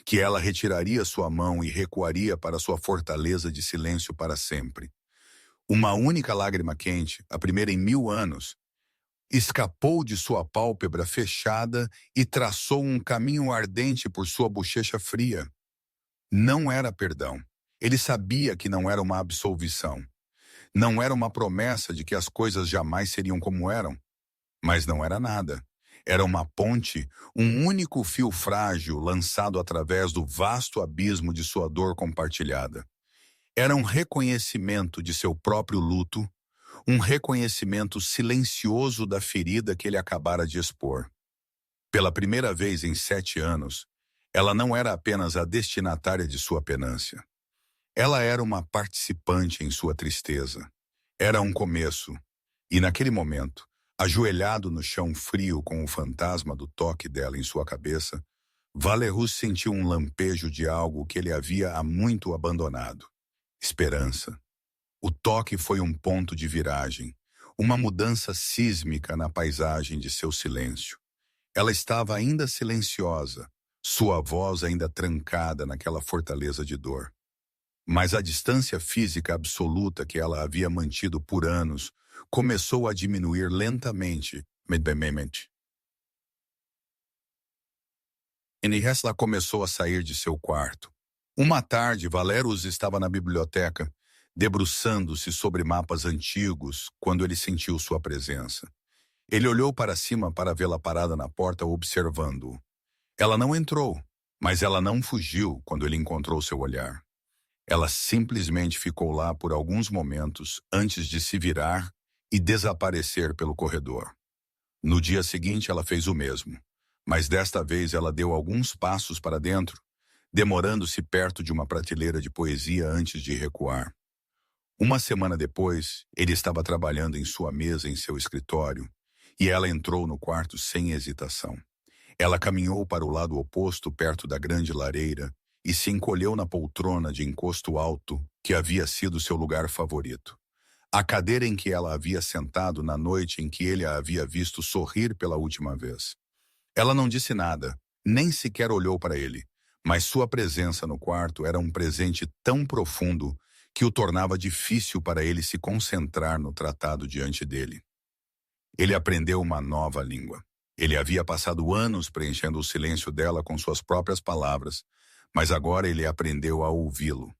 que ela retiraria sua mão e recuaria para sua fortaleza de silêncio para sempre. Uma única lágrima quente, a primeira em 1000 anos, escapou de sua pálpebra fechada e traçou um caminho ardente por sua bochecha fria. Não era perdão. Ele sabia que não era uma absolvição. Não era uma promessa de que as coisas jamais seriam como eram. Mas não era nada. Era uma ponte, um único fio frágil lançado através do vasto abismo de sua dor compartilhada. Era um reconhecimento de seu próprio luto, um reconhecimento silencioso da ferida que ele acabara de expor. Pela primeira vez em 7 anos, ela não era apenas a destinatária de sua penância. Ela era uma participante em sua tristeza. Era um começo, e naquele momento, ajoelhado no chão frio com o fantasma do toque dela em sua cabeça, Valerus sentiu um lampejo de algo que ele havia há muito abandonado. Esperança. O toque foi um ponto de viragem, uma mudança sísmica na paisagem de seu silêncio. Ela estava ainda silenciosa, sua voz ainda trancada naquela fortaleza de dor. Mas a distância física absoluta que ela havia mantido por anos começou a diminuir lentamente, medbemamente. Enihesla começou a sair de seu quarto. Uma tarde, Valerus estava na biblioteca, debruçando-se sobre mapas antigos, quando ele sentiu sua presença. Ele olhou para cima para vê-la parada na porta, observando-o. Ela não entrou, mas ela não fugiu quando ele encontrou seu olhar. Ela simplesmente ficou lá por alguns momentos antes de se virar e desaparecer pelo corredor. No dia seguinte, ela fez o mesmo, mas desta vez ela deu alguns passos para dentro, demorando-se perto de uma prateleira de poesia antes de recuar. Uma semana depois, ele estava trabalhando em sua mesa em seu escritório, e ela entrou no quarto sem hesitação. Ela caminhou para o lado oposto, perto da grande lareira, e se encolheu na poltrona de encosto alto que havia sido seu lugar favorito. A cadeira em que ela havia sentado na noite em que ele a havia visto sorrir pela última vez. Ela não disse nada, nem sequer olhou para ele, mas sua presença no quarto era um presente tão profundo que o tornava difícil para ele se concentrar no tratado diante dele. Ele aprendeu uma nova língua. Ele havia passado anos preenchendo o silêncio dela com suas próprias palavras, mas agora ele aprendeu a ouvi-lo.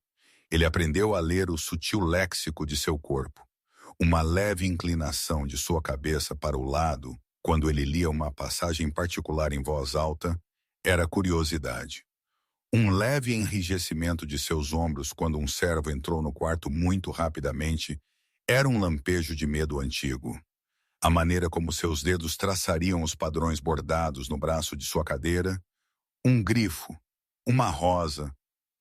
Ele aprendeu a ler o sutil léxico de seu corpo. Uma leve inclinação de sua cabeça para o lado, quando ele lia uma passagem particular em voz alta, era curiosidade. Um leve enrijecimento de seus ombros quando um servo entrou no quarto muito rapidamente era um lampejo de medo antigo. A maneira como seus dedos traçariam os padrões bordados no braço de sua cadeira, um grifo, uma rosa,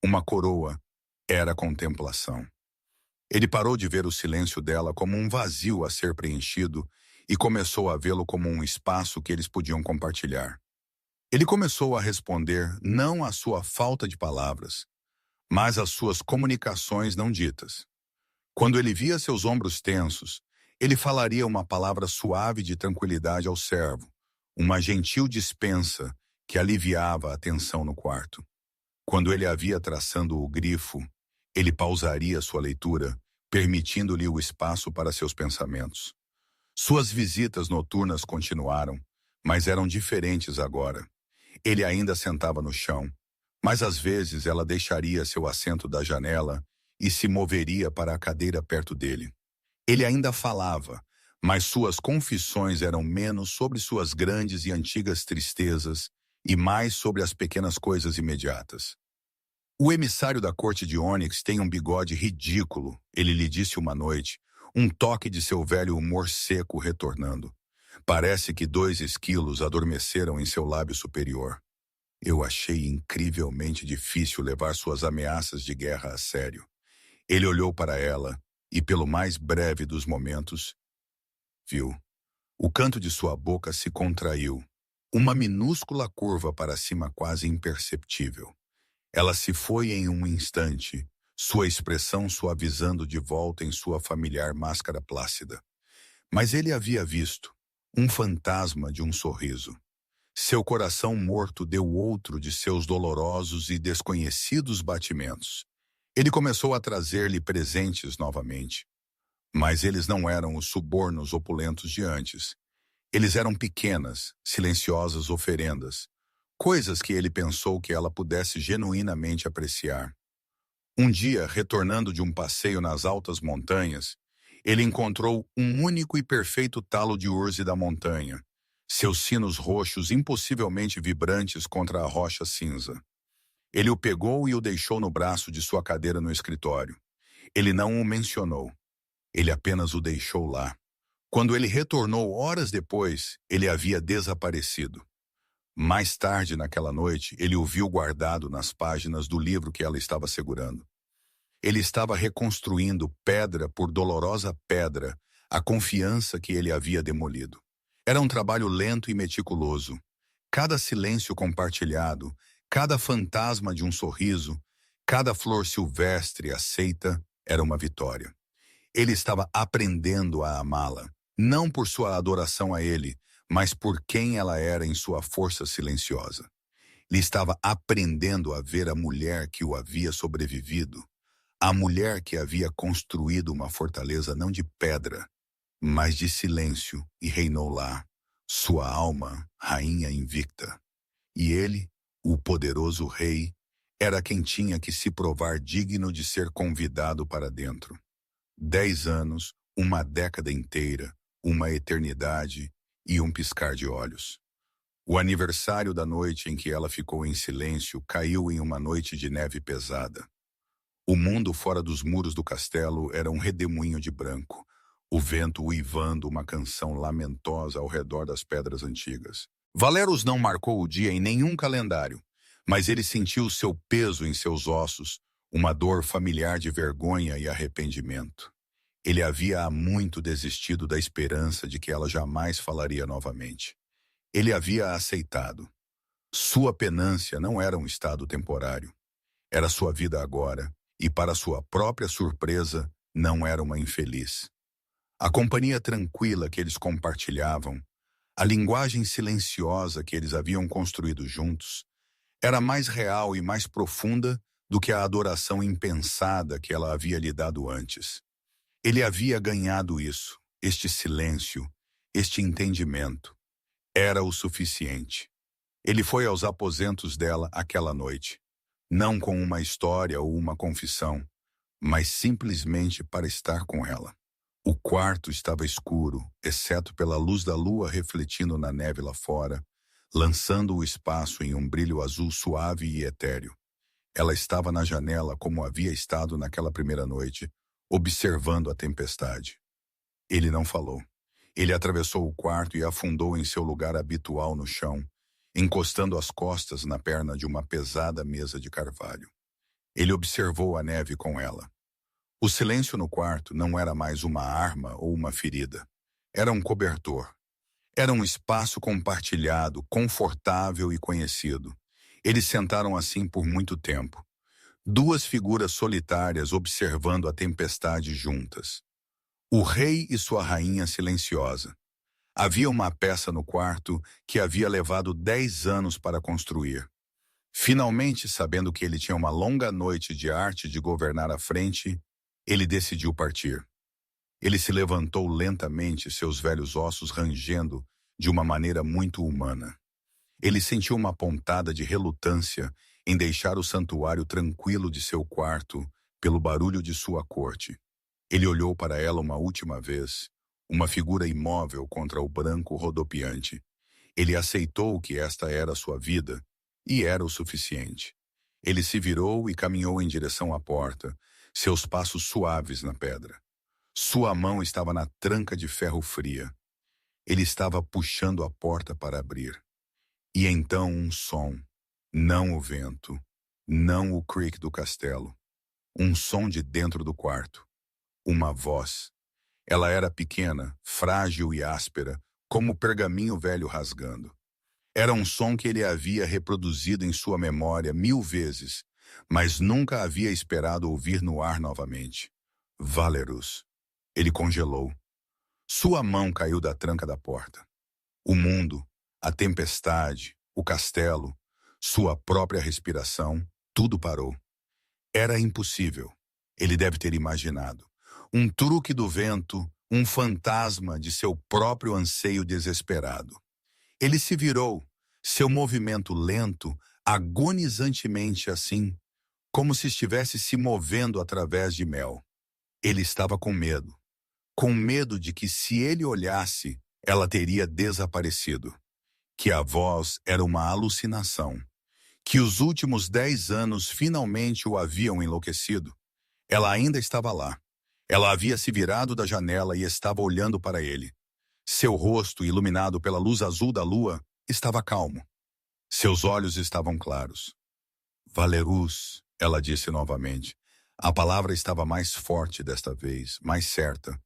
uma coroa, era contemplação. Ele parou de ver o silêncio dela como um vazio a ser preenchido e começou a vê-lo como um espaço que eles podiam compartilhar. Ele começou a responder não à sua falta de palavras, mas às suas comunicações não ditas. Quando ele via seus ombros tensos, ele falaria uma palavra suave de tranquilidade ao servo, uma gentil dispensa que aliviava a tensão no quarto. Quando ele havia traçando o grifo, ele pausaria sua leitura, permitindo-lhe o espaço para seus pensamentos. Suas visitas noturnas continuaram, mas eram diferentes agora. Ele ainda sentava no chão, mas às vezes ela deixaria seu assento da janela e se moveria para a cadeira perto dele. Ele ainda falava, mas suas confissões eram menos sobre suas grandes e antigas tristezas e mais sobre as pequenas coisas imediatas. O emissário da corte de Ônix tem um bigode ridículo, ele lhe disse uma noite, um toque de seu velho humor seco retornando. Parece que 2 esquilos adormeceram em seu lábio superior. Eu achei incrivelmente difícil levar suas ameaças de guerra a sério. Ele olhou para ela e, pelo mais breve dos momentos, viu. O canto de sua boca se contraiu, uma minúscula curva para cima quase imperceptível. Ela se foi em um instante, sua expressão suavizando de volta em sua familiar máscara plácida. Mas ele havia visto um fantasma de um sorriso. Seu coração morto deu outro de seus dolorosos e desconhecidos batimentos. Ele começou a trazer-lhe presentes novamente. Mas eles não eram os subornos opulentos de antes. Eles eram pequenas, silenciosas oferendas, coisas que ele pensou que ela pudesse genuinamente apreciar. Um dia, retornando de um passeio nas altas montanhas, ele encontrou um único e perfeito talo de urze da montanha, seus sinos roxos impossivelmente vibrantes contra a rocha cinza. Ele o pegou e o deixou no braço de sua cadeira no escritório. Ele não o mencionou. Ele apenas o deixou lá. Quando ele retornou horas depois, ele havia desaparecido. Mais tarde naquela noite, ele o viu guardado nas páginas do livro que ela estava segurando. Ele estava reconstruindo pedra por dolorosa pedra a confiança que ele havia demolido. Era um trabalho lento e meticuloso. Cada silêncio compartilhado, cada fantasma de um sorriso, cada flor silvestre aceita era uma vitória. Ele estava aprendendo a amá-la, não por sua adoração a ele, mas por quem ela era em sua força silenciosa. Ele estava aprendendo a ver a mulher que o havia sobrevivido, a mulher que havia construído uma fortaleza não de pedra, mas de silêncio e reinou lá, sua alma, rainha invicta. E ele, o poderoso rei, era quem tinha que se provar digno de ser convidado para dentro. 10 anos, uma década inteira, uma eternidade e um piscar de olhos. O aniversário da noite em que ela ficou em silêncio caiu em uma noite de neve pesada. O mundo fora dos muros do castelo era um redemoinho de branco, o vento uivando uma canção lamentosa ao redor das pedras antigas. Valeros não marcou o dia em nenhum calendário, mas ele sentiu seu peso em seus ossos, uma dor familiar de vergonha e arrependimento. Ele havia há muito desistido da esperança de que ela jamais falaria novamente. Ele havia aceitado. Sua penância não era um estado temporário. Era sua vida agora, e para sua própria surpresa, não era uma infeliz. A companhia tranquila que eles compartilhavam, a linguagem silenciosa que eles haviam construído juntos, era mais real e mais profunda do que a adoração impensada que ela havia lhe dado antes. Ele havia ganhado isso, este silêncio, este entendimento. Era o suficiente. Ele foi aos aposentos dela aquela noite, não com uma história ou uma confissão, mas simplesmente para estar com ela. O quarto estava escuro, exceto pela luz da lua refletindo na neve lá fora, lançando o espaço em um brilho azul suave e etéreo. Ela estava na janela como havia estado naquela primeira noite, observando a tempestade. Ele não falou. Ele atravessou o quarto e afundou em seu lugar habitual no chão, encostando as costas na perna de uma pesada mesa de carvalho. Ele observou a neve com ela. O silêncio no quarto não era mais uma arma ou uma ferida. Era um cobertor. Era um espaço compartilhado, confortável e conhecido. Eles sentaram assim por muito tempo. Duas figuras solitárias observando a tempestade juntas. O rei e sua rainha silenciosa. Havia uma peça no quarto que havia levado 10 anos para construir. Finalmente, sabendo que ele tinha uma longa noite de arte de governar à frente, ele decidiu partir. Ele se levantou lentamente, seus velhos ossos rangendo de uma maneira muito humana. Ele sentiu uma pontada de relutância em deixar o santuário tranquilo de seu quarto pelo barulho de sua corte. Ele olhou para ela uma última vez, uma figura imóvel contra o branco rodopiante. Ele aceitou que esta era sua vida, e era o suficiente. Ele se virou e caminhou em direção à porta, seus passos suaves na pedra. Sua mão estava na tranca de ferro fria. Ele estava puxando a porta para abrir. E então um som, não o vento, não o creak do castelo, um som de dentro do quarto, uma voz. Ela era pequena, frágil e áspera, como pergaminho velho rasgando. Era um som que ele havia reproduzido em sua memória 1000 vezes, mas nunca havia esperado ouvir no ar novamente. Valerus. Ele congelou. Sua mão caiu da tranca da porta. O mundo, a tempestade, o castelo, sua própria respiração, tudo parou. Era impossível. Ele deve ter imaginado. Um truque do vento, um fantasma de seu próprio anseio desesperado. Ele se virou, seu movimento lento, agonizantemente assim, como se estivesse se movendo através de mel. Ele estava com medo de que se ele olhasse, ela teria desaparecido, que a voz era uma alucinação, que os últimos 10 anos finalmente o haviam enlouquecido. Ela ainda estava lá. Ela havia se virado da janela e estava olhando para ele. Seu rosto, iluminado pela luz azul da lua, estava calmo. Seus olhos estavam claros. Valerus, ela disse novamente. A palavra estava mais forte desta vez, mais certa.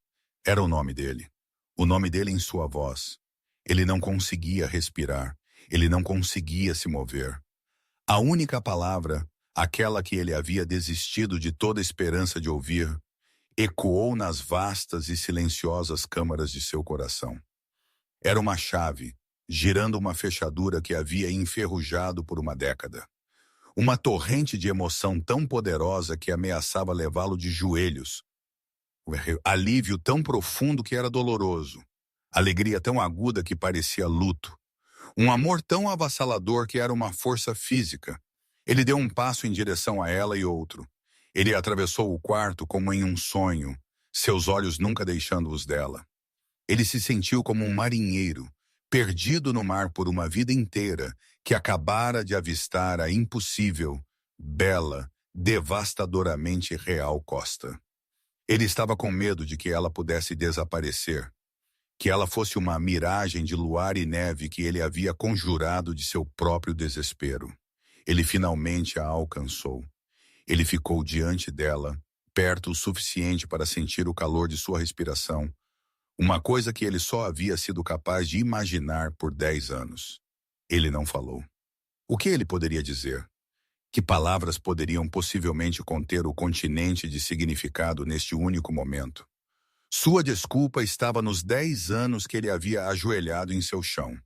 Era o nome dele. O nome dele em sua voz. Ele não conseguia respirar. Ele não conseguia se mover. A única palavra, aquela que ele havia desistido de toda esperança de ouvir, ecoou nas vastas e silenciosas câmaras de seu coração. Era uma chave, girando uma fechadura que havia enferrujado por uma década. Uma torrente de emoção tão poderosa que ameaçava levá-lo de joelhos. Alívio tão profundo que era doloroso. Alegria tão aguda que parecia luto. Um amor tão avassalador que era uma força física. Ele deu um passo em direção a ela e outro. Ele atravessou o quarto como em um sonho, seus olhos nunca deixando-os dela. Ele se sentiu como um marinheiro, perdido no mar por uma vida inteira, que acabara de avistar a impossível, bela, devastadoramente real costa. Ele estava com medo de que ela pudesse desaparecer, que ela fosse uma miragem de luar e neve que ele havia conjurado de seu próprio desespero. Ele finalmente a alcançou. Ele ficou diante dela, perto o suficiente para sentir o calor de sua respiração, uma coisa que ele só havia sido capaz de imaginar por 10 anos. Ele não falou. O que ele poderia dizer? Que palavras poderiam possivelmente conter o continente de significado neste único momento? Sua desculpa estava nos 10 anos que ele havia ajoelhado em seu chão.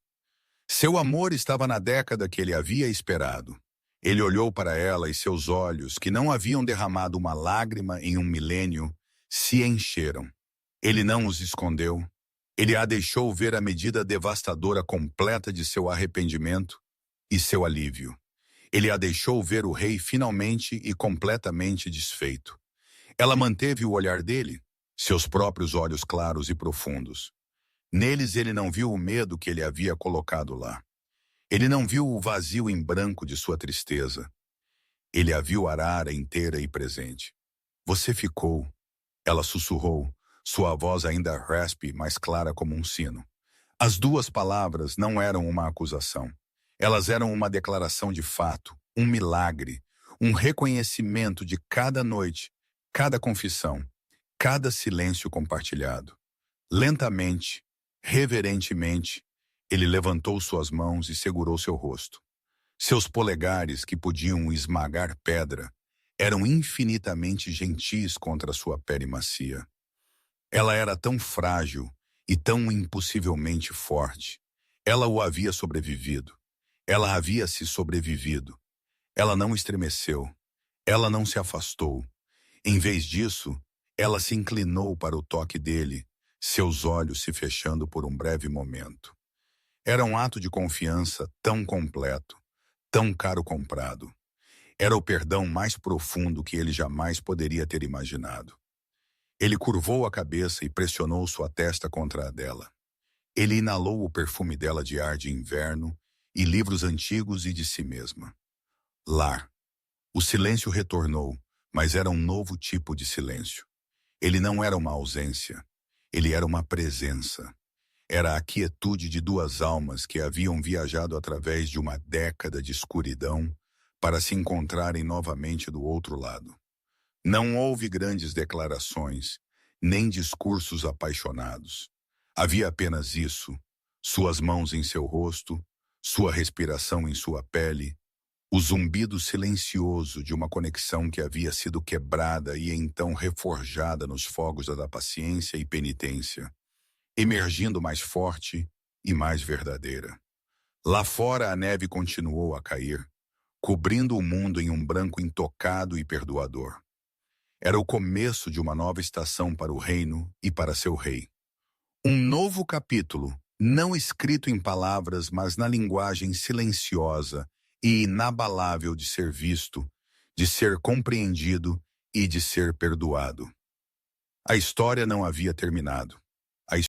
Seu amor estava na década que ele havia esperado. Ele olhou para ela e seus olhos, que não haviam derramado uma lágrima em um milênio, se encheram. Ele não os escondeu. Ele a deixou ver a medida devastadora completa de seu arrependimento e seu alívio. Ele a deixou ver o rei finalmente e completamente desfeito. Ela manteve o olhar dele, seus próprios olhos claros e profundos. Neles ele não viu o medo que ele havia colocado lá. Ele não viu o vazio em branco de sua tristeza. Ele a viu arara inteira e presente. Você ficou, ela sussurrou, sua voz ainda raspe, mais clara como um sino. As duas palavras não eram uma acusação. Elas eram uma declaração de fato, um milagre, um reconhecimento de cada noite, cada confissão, cada silêncio compartilhado. Lentamente, reverentemente, ele levantou suas mãos e segurou seu rosto. Seus polegares, que podiam esmagar pedra, eram infinitamente gentis contra sua pele macia. Ela era tão frágil e tão impossivelmente forte. Ela o havia sobrevivido. Ela havia se sobrevivido. Ela não estremeceu. Ela não se afastou. Em vez disso, ela se inclinou para o toque dele, seus olhos se fechando por um breve momento. Era um ato de confiança tão completo, tão caro comprado. Era o perdão mais profundo que ele jamais poderia ter imaginado. Ele curvou a cabeça e pressionou sua testa contra a dela. Ele inalou o perfume dela de ar de inverno e livros antigos e de si mesma. Lar. O silêncio retornou, mas era um novo tipo de silêncio. Ele não era uma ausência. Ele era uma presença. Era a quietude de duas almas que haviam viajado através de uma década de escuridão para se encontrarem novamente do outro lado. Não houve grandes declarações, nem discursos apaixonados. Havia apenas isso, suas mãos em seu rosto, sua respiração em sua pele, o zumbido silencioso de uma conexão que havia sido quebrada e então reforjada nos fogos da paciência e penitência, emergindo mais forte e mais verdadeira. Lá fora a neve continuou a cair, cobrindo o mundo em um branco intocado e perdoador. Era o começo de uma nova estação para o reino e para seu rei. Um novo capítulo, não escrito em palavras, mas na linguagem silenciosa e inabalável de ser visto, de ser compreendido e de ser perdoado. A história não havia terminado.